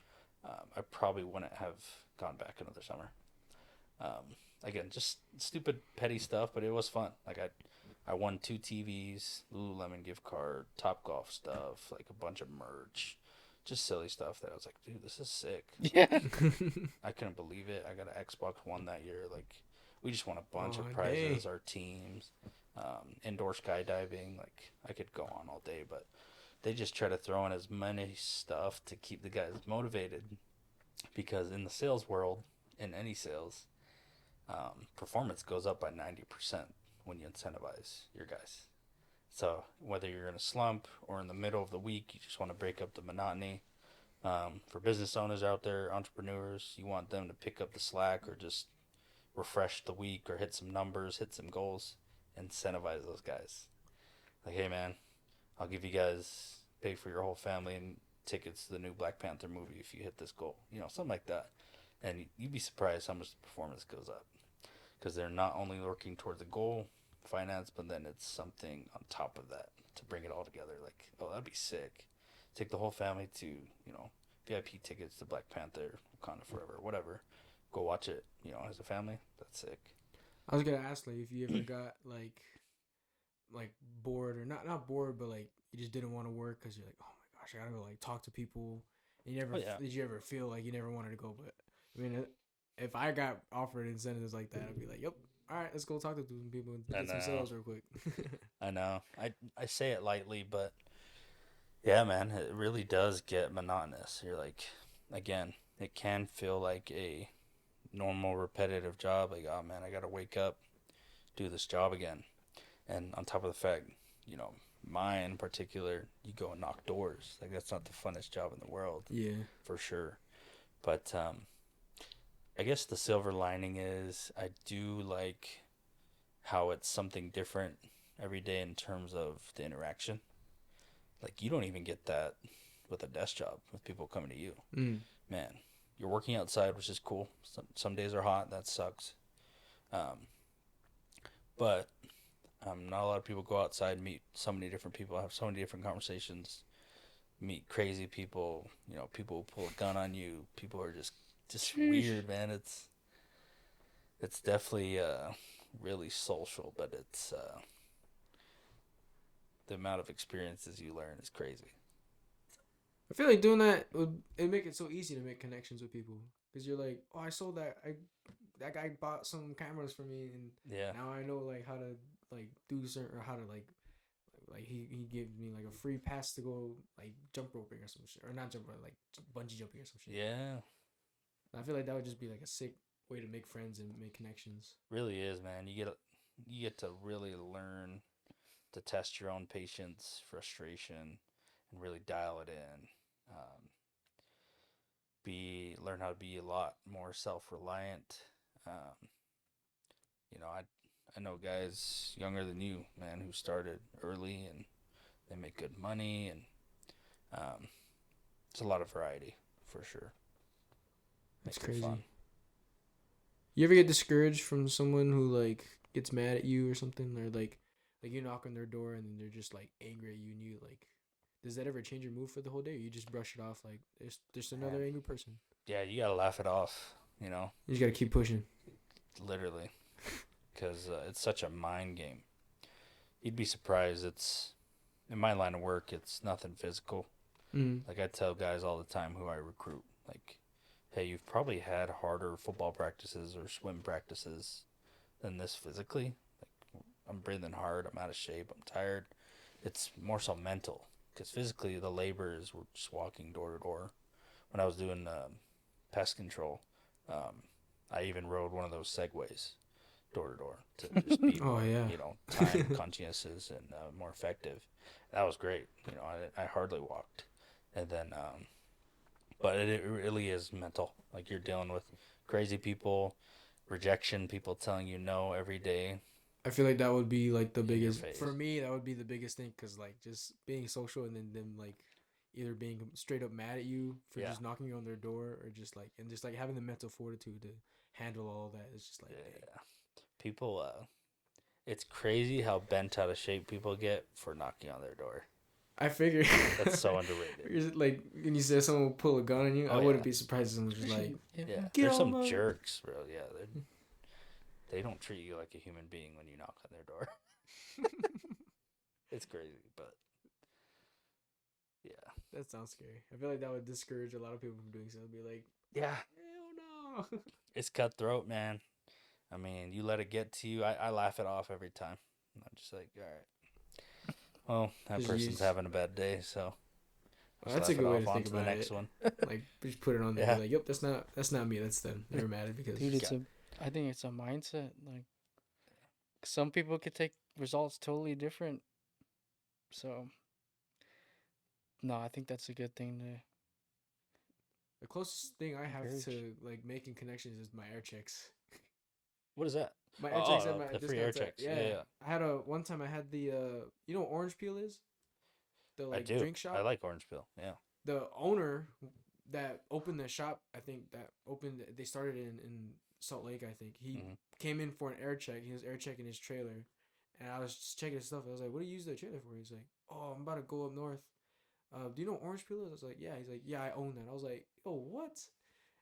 I probably wouldn't have gone back another summer. Again, just stupid petty stuff, but it was fun. Like I won 2 TVs, Lululemon gift card, Top Golf stuff, like a bunch of merch, just silly stuff that I was like, dude, this is sick. Yeah. I couldn't believe it. I got an Xbox One that year. Like, we just won a bunch Oh, of prizes, dang. our teams, indoor skydiving. Like, I could go on all day, but they just try to throw in as many stuff to keep the guys motivated, because in the sales world, in any sales, performance goes up by 90% when you incentivize your guys. So whether you're in a slump or in the middle of the week, you just want to break up the monotony. For business owners out there, entrepreneurs, you want them to pick up the slack or just refresh the week or hit some numbers, hit some goals, incentivize those guys. Like, hey man, I'll give you guys pay for your whole family and tickets to the new Black Panther movie if you hit this goal. Something like that. And you'd be surprised how much the performance goes up, because they're not only working towards a goal, finance, but then it's something on top of that to bring it all together. Like, oh, that'd be sick. Take the whole family to, VIP tickets to Black Panther, Wakanda Forever, whatever. Go watch it, as a family. That's sick. I was gonna ask, like, if you ever got like bored, or not bored, but like you just didn't want to work because you're like, oh my gosh, I gotta go like talk to people. And you never Oh, yeah. did you ever feel like you never wanted to go? But I mean, if I got offered incentives like that, I'd be like, yep, all right, let's go talk to some people and I get some know. sales real quick. I know. I say it lightly, but yeah, man, it really does get monotonous. You're like, again, it can feel like a normal repetitive job. Like, oh man, I gotta wake up, do this job again. And on top of the fact, mine in particular, you go and knock doors. Like, that's not the funnest job in the world. Yeah. For sure. But I guess the silver lining is I do like how it's something different every day in terms of the interaction. Like, you don't even get that with a desk job with people coming to you. Mm. Man, you're working outside, which is cool. Some days are hot. That sucks. But not a lot of people go outside, meet so many different people, have so many different conversations, meet crazy people. People who pull a gun on you. People who are just weird, man. It's definitely really social, but it's the amount of experiences you learn is crazy. I feel like doing that would make it so easy to make connections with people, because you're like, oh, I saw that that guy bought some cameras for me, and now I know like how to like do certain, or how to like he gave me like a free pass to go like jump roping or some shit, or not jump rope, like bungee jumping or some shit. Yeah. I feel like that would just be like a sick way to make friends and make connections. Really is, man. You get to really learn to test your own patience, frustration, and really dial it in. Learn how to be a lot more self-reliant. I know guys younger than you, man, who started early and they make good money, and it's a lot of variety for sure. That's crazy. Fun. You ever get discouraged from someone who like gets mad at you or something, or like you knock on their door and then they're just like angry at you, and you like, does that ever change your mood for the whole day, or you just brush it off like there's another angry person? Yeah, you gotta laugh it off. You just gotta keep pushing. Literally, because it's such a mind game. You'd be surprised. It's in my line of work. It's nothing physical. Mm-hmm. Like I tell guys all the time who I recruit, like, hey, you've probably had harder football practices or swim practices than this physically. Like, I'm breathing hard. I'm out of shape. I'm tired. It's more so mental, because physically the labor is we're just walking door to door. When I was doing pest control, I even rode one of those segways door to door to just be more, time conscientious and more effective. That was great. I hardly walked. And then, but it really is mental. Like, you're dealing with crazy people, rejection, people telling you no every day. I feel like that would be like the biggest, for me, that would be the biggest thing, because like just being social and then them like either being straight up mad at you for just knocking you on their door, or just like having the mental fortitude to handle all that. It's just like, people, it's crazy how bent out of shape people get for knocking on their door. I figure that's so underrated. Like when you said someone will pull a gun on you, I wouldn't be surprised if someone was just like, there's some jerks, bro. Yeah, they don't treat you like a human being when you knock on their door. It's crazy, but yeah, that sounds scary. I feel like that would discourage a lot of people from doing so. It'd be like, hell no. It's cutthroat, man. I mean, you let it get to you. I laugh it off every time. I'm just like, all right. Well, that person's having a bad day, so that's a good way to think about the next one. Like, just put it on there. Like, yep, that's not me. That's them. They're mad at because. Dude, I think it's a mindset. Like, some people could take results totally different. So, no, I think that's a good thing to. The closest thing I have to like making connections is my air checks. What is that? My air checks at my the free air checks. Yeah. I had one time I had the you know what orange peel is? The like drink shop. I like orange peel. Yeah. The owner that opened the shop, they started in Salt Lake, I think. He came in for an air check. He was air checking his trailer. And I was just checking his stuff. I was like, what do you use the trailer for? He's like, oh, I'm about to go up north. Do you know what orange peel is? I was like, yeah. He's like, yeah, I own that. I was like, oh, what?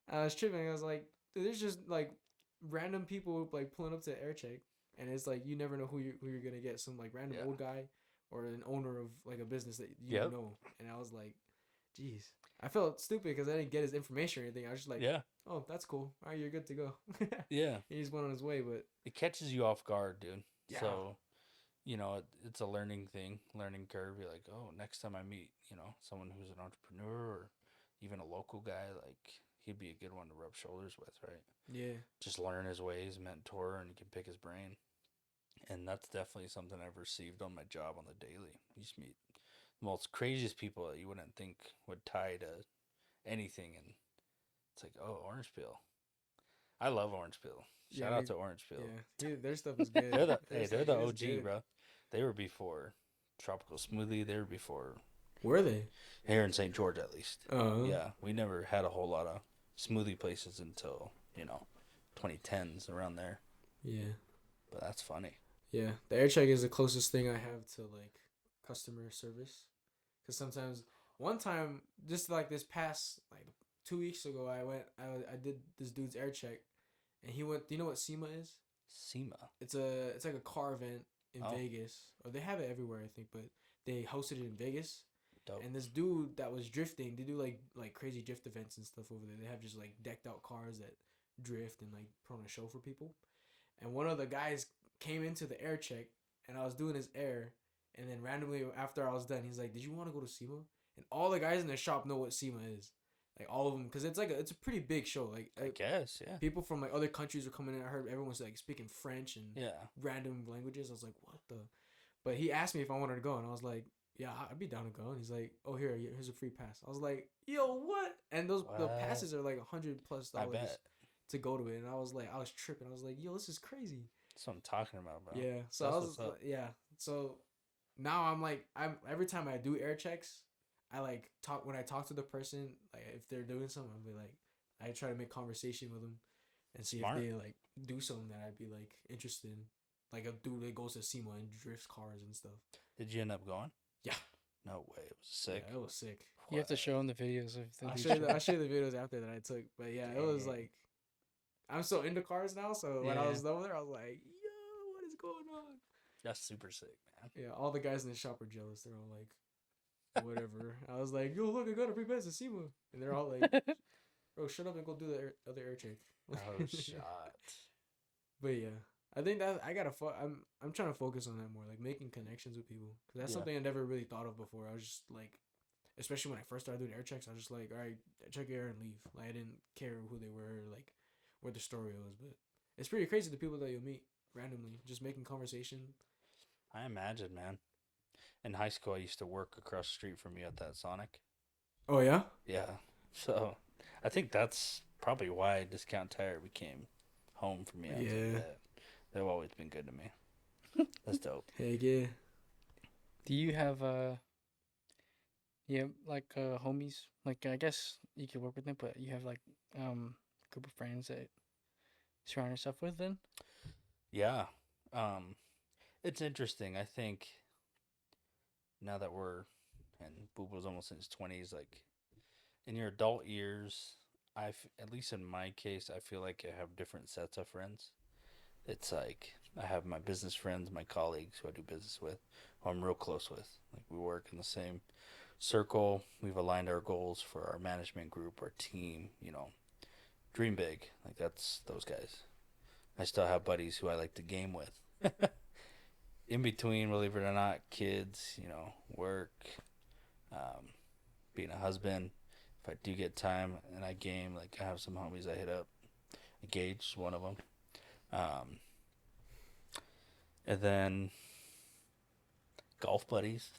And I was tripping. I was like, dude, there's just like random people like pulling up to the air check, and it's like you never know who you're gonna get. Some like random old guy or an owner of like a business that you know. And I was like, geez, I felt stupid because I didn't get his information or anything. I was just like, oh, that's cool. All right, you're good to go. He just went on his way, but it catches you off guard, dude. So it's a learning curve. You're like, oh, next time I meet someone who's an entrepreneur or even a local guy, like, he'd be a good one to rub shoulders with, right? Yeah. Just learn his ways, mentor, and you can pick his brain. And that's definitely something I've received on my job on the daily. You just meet the most craziest people that you wouldn't think would tie to anything. And it's like, oh, orange peel. I love orange peel. Shout out to orange peel. Yeah, dude, their stuff is good. they're the OG, bro. They were before Tropical Smoothie. They were before. Were they? Here in St. George, at least. Oh. Yeah, we never had a whole lot of smoothie places until 2010s around there. Yeah. But that's funny. Yeah. The air check is the closest thing I have to like customer service. Cause sometimes one time, just like this past like 2 weeks ago, I did this dude's air check, and he went. Do you know what SEMA is? SEMA. It's like a car event in Vegas, or they have it everywhere, I think, but they hosted it in Vegas. Dope. And this dude that was drifting, they do like crazy drift events and stuff over there. They have just like decked out cars that drift and like put on a show for people. And one of the guys came into the air check, and I was doing his air, and then randomly after I was done, he's like, "Did you want to go to SEMA?" And all the guys in the shop know what SEMA is, like all of them, because it's it's a pretty big show. Like I guess, yeah. People from like other countries are coming in. I heard everyone's like speaking French and random languages. I was like, what the? But he asked me if I wanted to go, and I was like, yeah, I'd be down to go. And he's like, oh, here's a free pass. I was like, yo, what? And the passes are like $100+ to go to it. And I was tripping. I was like, yo, this is crazy. That's what I'm talking about, bro. Yeah. So I was So now I'm every time I do air checks, I like when I talk to the person, like if they're doing something, I'll be like, I try to make conversation with them and see if they like do something that I'd be like interested in. Like a dude that goes to SEMA and drifts cars and stuff. Did you end up going? Yeah. No way. It was sick. Yeah, it was sick. You have to show them the videos. I'll show you the videos after that I took. But yeah, it was like, I'm so into cars now. So when I was over there, I was like, yo, what is going on? That's super sick, man. Yeah, all the guys in the shop are jealous. They're all like, whatever. I was like, yo, look, I got a free pass to SEMA. And they're all like, bro, shut up and go do the other air check. Oh, shot. But yeah, I think that I'm trying to focus on that more, like making connections with people, because that's something I never really thought of before. I was just like, especially when I first started doing air checks, I was just like, all right, check air and leave. Like I didn't care who they were, like what the story was. But it's pretty crazy the people that you'll meet randomly, just making conversation. I imagine, man. In high school, I used to work across the street from you at that Sonic. Oh yeah. Yeah. So I think that's probably why Discount Tire became home for me. Yeah. They've always been good to me. That's dope. Heck yeah. Do you have homies? Like I guess you could work with them, but you have like group of friends that you surround yourself with then? Yeah. It's interesting. I think now that and Boob was almost in his 20s, like in your adult years, at least in my case, I feel like I have different sets of friends. It's like I have my business friends, my colleagues who I do business with, who I'm real close with. Like we work in the same circle. We've aligned our goals for our management group, our team, dream big. Like that's those guys. I still have buddies who I like to game with. In between, believe it or not, kids, work, being a husband. If I do get time and I game, like I have some homies I hit up. Gage, one of them. And then golf buddies,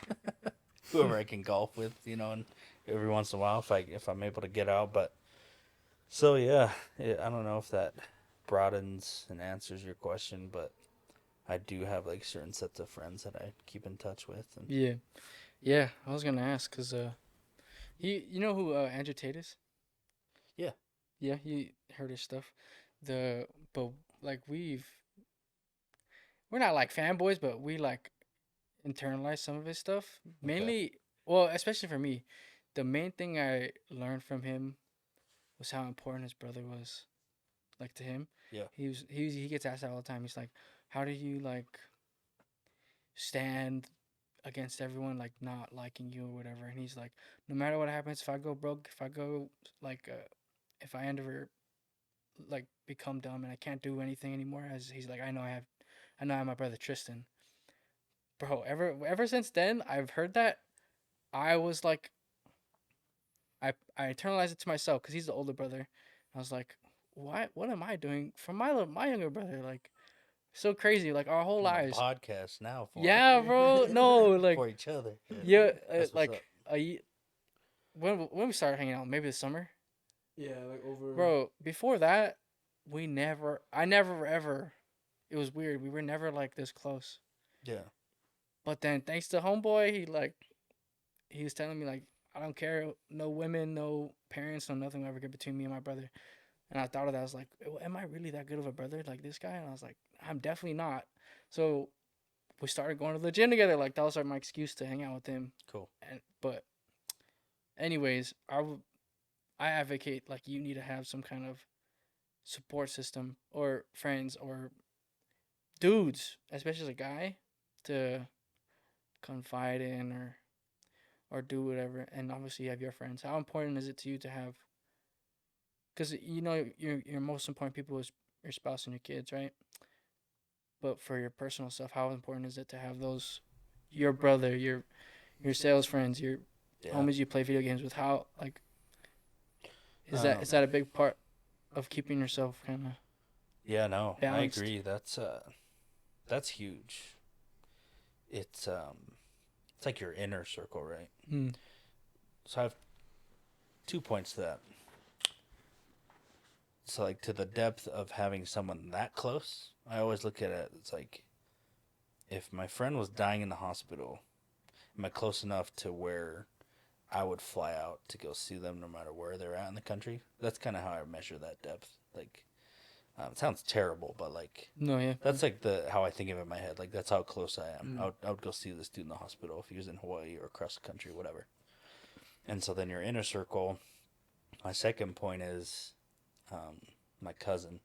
whoever I can golf with, and every once in a while if I'm able to get out. But so yeah, I don't know if that broadens and answers your question, but I do have like certain sets of friends that I keep in touch with. And yeah. I was gonna ask because you know who Andrew Tate is? Yeah. Yeah, he heard his stuff. But like we're not like fanboys, but we like internalize some of his stuff. Mainly, well, especially for me, the main thing I learned from him was how important his brother was, like to him. Yeah. He gets asked that all the time. He's like, how do you like stand against everyone like not liking you or whatever? And he's like, no matter what happens, if I go broke, if I go like if I ever like become dumb and I can't do anything anymore, as he's like, I know I have my brother Tristan. Bro, ever since then I've heard that. I was like, I internalized it to myself because he's the older brother. I was like, what am I doing for my younger brother? Like, so crazy. Like our whole lives. Podcast now. Yeah, bro. No, like for each other. Yeah, like when we started hanging out, maybe this summer. Yeah, like over. Bro, before that, I never ever. It was weird. We were never like this close. Yeah. But then, thanks to homeboy, he was telling me like, I don't care. No women, no parents, no nothing will ever get between me and my brother. And I thought of that. I was like, am I really that good of a brother like this guy? And I was like, I'm definitely not. So we started going to the gym together. Like that was like my excuse to hang out with him. Cool. But anyways, I advocate like you need to have some kind of support system or friends or dudes, especially as a guy, to confide in or do whatever. And obviously you have your friends. How important is it to you to have? Because you know your most important people is your spouse and your kids, right? But for your personal stuff, how important is it to have those, your brother, your sales friends, your homies you play video games with? How like is that a big part of keeping yourself kind of? Yeah, no, balanced? I agree. That's huge. It's like your inner circle, right? Mm. So I have 2 points to that. So like to the depth of having someone that close, I always look at it. It's like if my friend was dying in the hospital, am I close enough to where I would fly out to go see them no matter where they're at in the country? That's kind of how I measure that depth. Like, it sounds terrible, but like, No, yeah, that's like how I think of it in my head. Like, that's how close I am. I would go see this dude in the hospital if he was in Hawaii or across the country, whatever. And so then your inner circle. My second point is my cousin,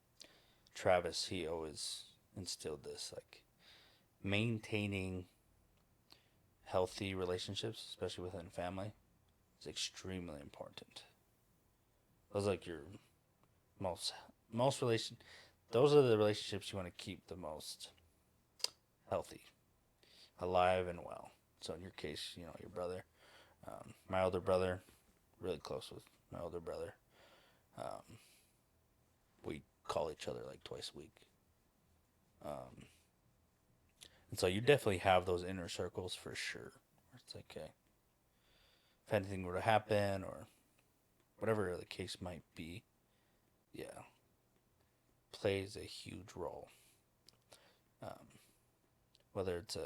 Travis. He always instilled this, like, maintaining healthy relationships, especially within family, is extremely important. Those are like your most relation. Those are the relationships you want to keep the most healthy, alive, and well. So in your case, you know, your brother, my older brother, really close with my older brother. We call each other like twice a week. And so you definitely have those inner circles for sure. It's like, okay, if anything were to happen or whatever the case might be, yeah, plays a huge role. Whether it's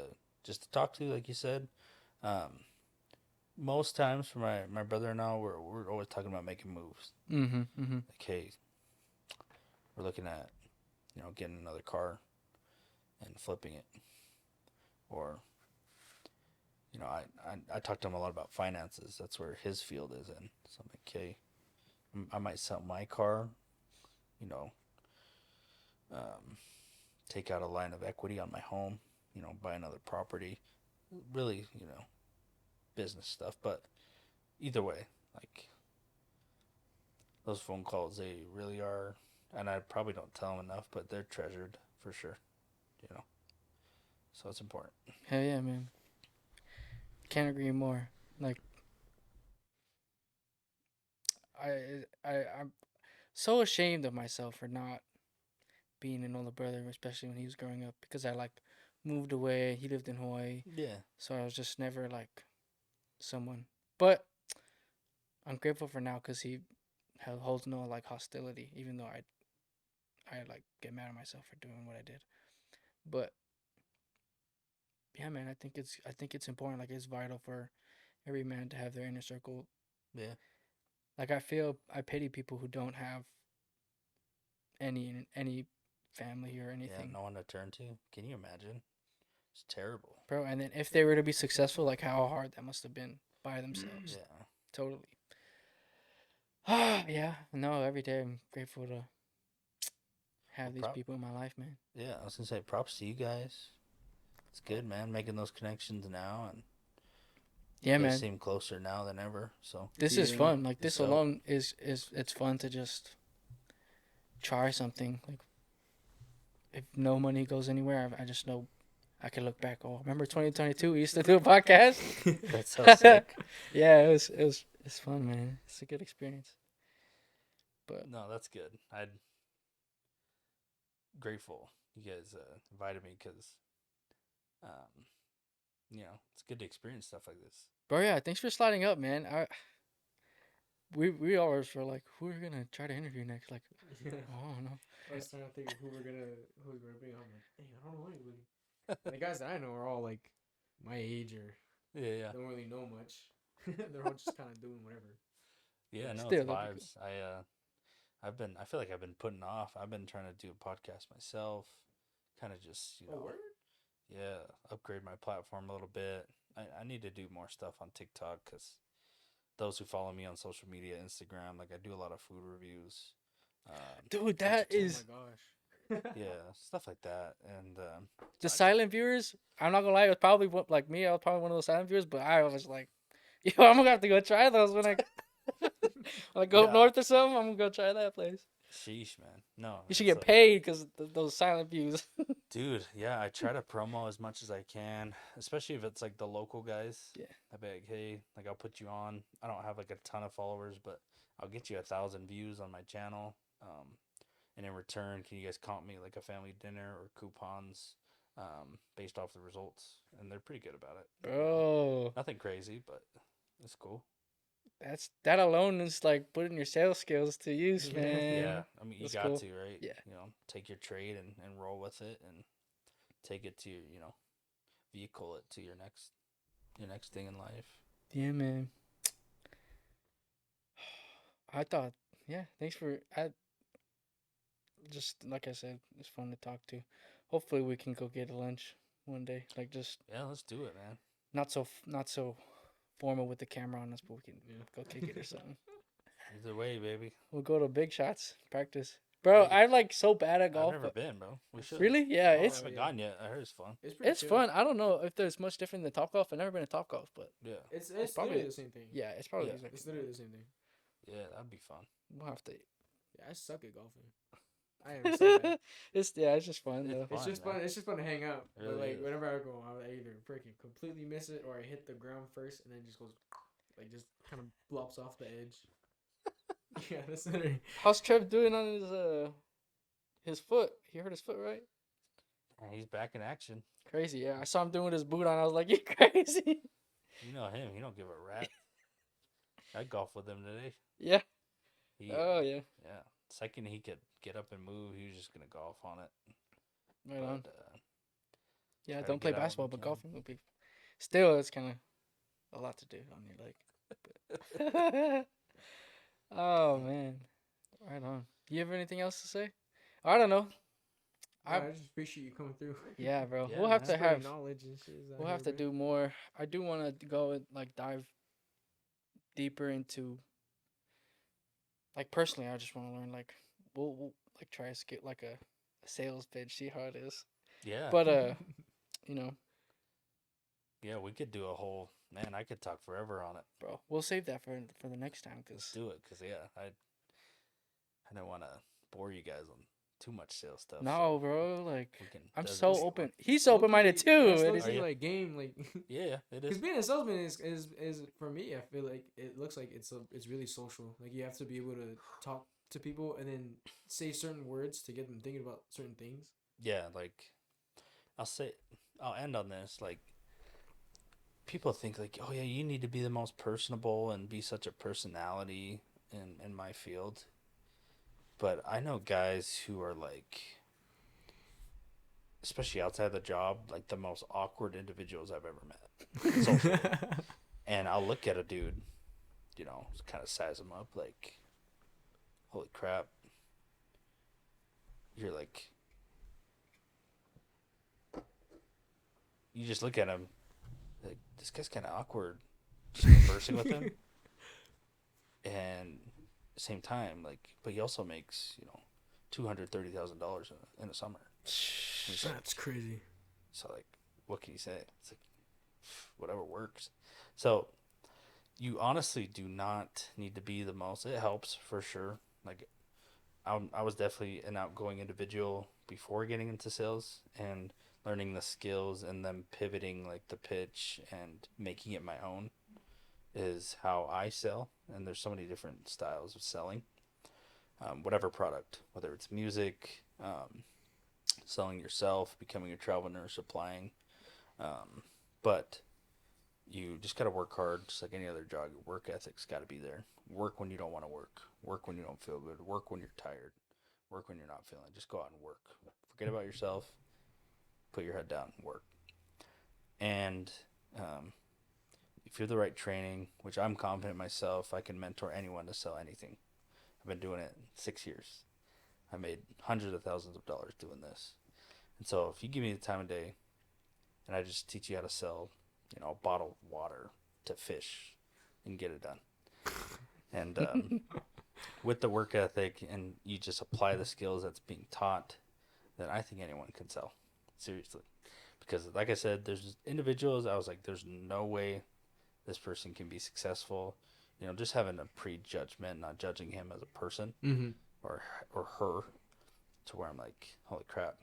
just to talk to, like you said, most times for my brother and I, we're always talking about making moves. Mm-hmm. Mm-hmm. Like, hey, we're looking at, getting another car and flipping it, or I talk to him a lot about finances. That's where his field is in. So I'm like, okay, I might sell my car, you know, take out a line of equity on my home, buy another property. Really, business stuff. But either way, like, those phone calls, they really are, and I probably don't tell them enough, but they're treasured for sure, So it's important. Hell yeah, man. Can't agree more. Like, I'm so ashamed of myself for not being an older brother, especially when he was growing up, because I like moved away. He lived in Hawaii, Yeah. so I was just never like someone. But I'm grateful for now because he holds no like hostility, even though I like get mad at myself for doing what I did. But yeah, man, I think it's important. Like, it's vital for every man to have their inner circle. Yeah. Like, I pity people who don't have any family or anything. Yeah, no one to turn to. Can you imagine? It's terrible. Bro, and then if they were to be successful, like, how hard that must have been by themselves. Yeah. Totally. Yeah. No, every day I'm grateful to have these people in my life, man. Yeah, I was gonna say props to you guys. It's good, man, making those connections now, and yeah, man, seem closer now than ever. So this is fun. Like, this alone is it's fun to just try something. Like, if no money goes anywhere, I just know I can look back. Oh, remember 2022? We used to do a podcast. That's so sick. Yeah, it's fun, man. It's a good experience. But no, that's good. I'm grateful you guys invited me because, it's good to experience stuff like this. Bro, yeah, thanks for sliding up, man. We always were like, who are we gonna try to interview next? Like, I don't know. I was trying to think of who we're gonna bring. I'm like, dang, I don't know anybody. The guys that I know are all like my age or Yeah. don't really know much. They're all just kind of doing whatever. Yeah, no, Still, it's that'd be vibes. I feel like I've been putting off. I've been trying to do a podcast myself, kind of just, Oh, word? yeah, upgrade my platform a little bit. I need to do more stuff on TikTok because those who follow me on social media, Instagram, like I do a lot of food reviews. Dude, bunch of that is Oh my gosh. yeah, stuff like that. And the silent viewers. I'm not gonna lie, it was probably like me. I was probably one of those silent viewers, but I was like, yo, I'm gonna have to go try those when I when I go up Yeah. north or something. I'm gonna go try that place. sheesh, man. No, You should it's get paid because those silent views. dude, yeah, I try to promo as much as I can, especially if it's like the local guys. Yeah. I'd be like, hey, like I'll put you on. I don't have like a ton of followers, but I'll get you 1,000 views on my channel. And in return, can you guys comp me like a family dinner or coupons, based off the results? And they're pretty good about it. Bro, Nothing crazy, but it's cool. that alone is like putting your sales skills to use, Yeah. man. Yeah, I mean, you That's got cool. to, right? Yeah. Take your trade and roll with it and take it to your, vehicle it to your next thing in life. Yeah, man. I thought, yeah, thanks for just like I said, it's fun to talk to. Hopefully, we can go get a lunch one day. Like just Yeah, let's do it, man. not so formal with the camera on us, but we can Yeah. go kick it or something. Either way, baby. We'll go to Big Shots practice, bro. Hey, I'm like so bad at golf. I've never been, bro. We should. Really? Yeah, Oh, I it's haven't yeah. gone yet. I heard it's fun. pretty it's chill. fun. I don't know if there's much different than Top Golf. I've never been to Top Golf, but Yeah, It's probably- literally the same thing. yeah, it's probably Yeah. exactly- It's literally the same thing. yeah, that'd be fun. we'll have to. Yeah, I suck at golfing. I am so bad. It's just fun though. It's It's fun, just man. fun. It's just fun to hang out. It But really like is. whenever I go, I either freaking completely miss it or I hit the ground first and then just goes like just kind of flops off the edge. Yeah, that's literally. How's Trev doing on his foot? He hurt his foot, right? And he's back in action. Crazy. Yeah, I saw him doing with his boot on. I was like, you crazy. You know him. He don't give a rat. I golfed with him today. Yeah. He, Oh yeah. yeah. Second he could get up and move, he was just gonna golf on it. Right on. But, Yeah, try to don't play get out when basketball, we but can. golfing would be. Still, it's kind of a lot to do on your leg. Oh man, right on. You have anything else to say? I don't know. I just appreciate you coming through. Yeah, bro. Yeah, we'll have man. to Spreading have. knowledge and shit. We'll have to do more. I do want to go and like dive deeper into. Like personally, I just want to learn. Like we'll like try to get like a sales pitch, see how it is. yeah. But you know, Yeah, we could do a whole, man, I could talk forever on it. bro, we'll save that for the next time Let's because do it, because, yeah, I don't want to bore you guys on too much sales stuff. no, bro. Like we can I'm does so this- open. He's so open minded too. That's and the it's- Are you? like game like. Yeah, it Because is. being a salesman is for me, I feel like it looks like it's really social. Like you have to be able to talk to people and then say certain words to get them thinking about certain things. Yeah, like, I'll end on this. Like, people think, like, oh, yeah, you need to be the most personable and be such a personality in my field. But I know guys who are, like, especially outside the job, like, the most awkward individuals I've ever met. Socially. And I'll look at a dude, kind of size him up, like, holy crap. You're like, you just look at him, like, this guy's kind of awkward just conversing with him. And at the same time, like, but he also makes, $230,000 in a summer. And it's like, That's crazy. so, like, what can you say? It's like, whatever works. So, you honestly do not need to be the most. It helps for sure. Like, I was definitely an outgoing individual before getting into sales, and learning the skills and then pivoting, like, the pitch and making it my own is how I sell. And there's so many different styles of selling. Whatever product, whether it's music, selling yourself, becoming a travel nurse, applying. But you just got to work hard, just like any other job. Your work ethic's got to be there. Work when you don't want to work. Work when you don't feel good. Work when you're tired. Work when you're not feeling it. Just go out and work. Forget about yourself. Put your head down and work. And if you're the right training, which I'm confident myself, I can mentor anyone to sell anything. I've been doing it 6 years. I made hundreds of thousands of dollars doing this. And so if you give me the time of day and I just teach you how to sell, a bottle of water to fish and get it done. And with the work ethic and you just apply the skills that's being taught, then I think anyone can sell. Seriously. Because like I said, there's individuals, I was like, there's no way this person can be successful. Just having a prejudgment, not judging him as a person or her, to where I'm like, holy crap,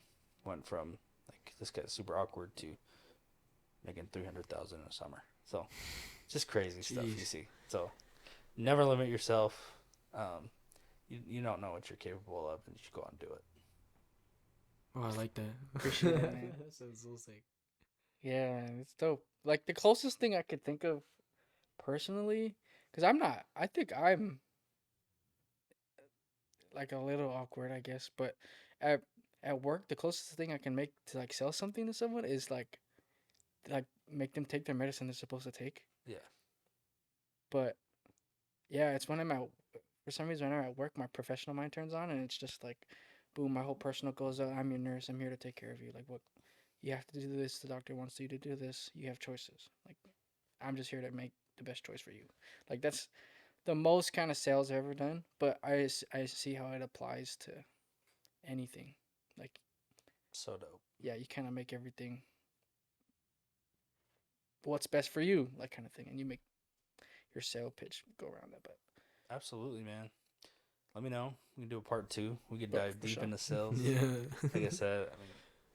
went from like this guy's super awkward to making $300,000 in a summer. So just crazy stuff you see. So never limit yourself. You don't know what you're capable of, and you should go out and do it. Oh, I like that. Appreciate it, man. That sounds so sick. Yeah, man, it's dope. Like the closest thing I could think of personally, because I think I'm like a little awkward, I guess, but at work, the closest thing I can make to like sell something to someone is like make them take their medicine they're supposed to take. Yeah. But yeah, it's when for some reason when I'm at work, my professional mind turns on, and it's just like, boom, my whole personal goes out. I'm your nurse. I'm here to take care of you. Like, what, you have to do this. The doctor wants you to do this. You have choices. Like, I'm just here to make the best choice for you. Like, that's the most kind of sales I've ever done. But I see how it applies to anything. Like, so dope. Yeah, you kind of make everything what's best for you, like kind of thing, and you make your sale pitch go around that. But absolutely, man. Let me know. We can do a part 2. We could But dive for deep sure. into sales. Yeah. Like I said,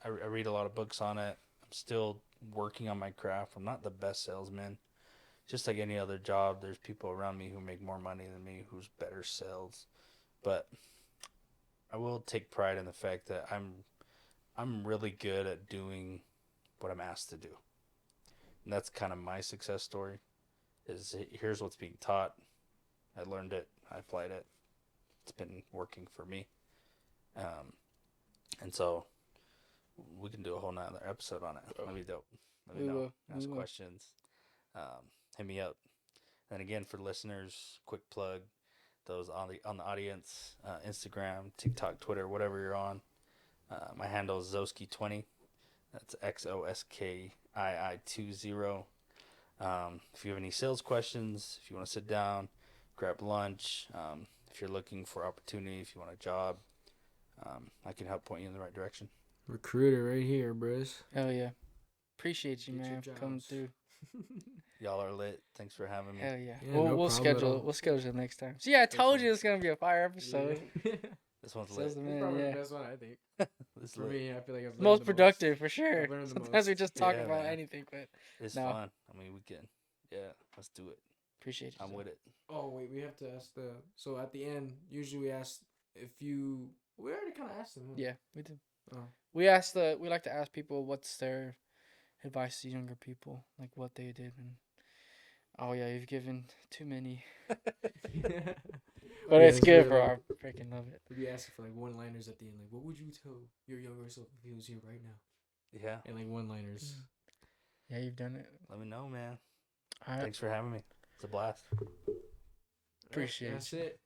I read a lot of books on it. I'm still working on my craft. I'm not the best salesman. Just like any other job, there's people around me who make more money than me, who's better sales. But I will take pride in the fact that I'm really good at doing what I'm asked to do. And that's kind of my success story. Is here's what's being taught. I learned it. I applied it. It's been working for me. And so we can do a whole nother episode on it. That'd be dope. Let me know. Ask questions. Hit me up. And again, for listeners, quick plug, those on the audience, Instagram, TikTok, Twitter, whatever you're on. My handle is Zoski20. That's XOSKII20. If you have any sales questions, if you want to sit down, grab lunch, if you're looking for opportunity, if you want a job, I can help point you in the right direction. Recruiter right here, bros. hell yeah, appreciate you, Get your man, for coming jobs. through. Y'all are lit. Thanks for having me. Hell yeah, Yeah, we'll no we'll problem at schedule all. we'll schedule it next time. So yeah, I told you it's gonna be a fire episode. Yeah. This one's Says lit. the It's man, probably yeah. the best one, I think. This is For lit. me, I feel like I've learned Most the productive for sure. I've learned the Sometimes we most. just talk Yeah, about man. anything, but It's No. fun. I mean, we can. Yeah, let's do it. appreciate you. I'm sir. with it. Oh wait, we have to ask so at the end, usually we ask if you. We already kind of asked them. Huh? Yeah, we do. Oh. We like to ask people what's their advice to younger people, like what they did, and oh yeah, you've given too many, but Yeah, it's good, really bro. like- I freaking love it. We asking for like one-liners at the end, like what would you tell your younger self if he was here right now? Yeah. And like one-liners. Yeah, you've done it. Let me know, man. All right, Thanks for having me. It's a blast. Appreciate That's you. it.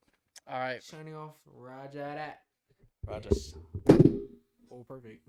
all right. Signing off. RAHJAHDAT. Roger. Yes. Oh, perfect.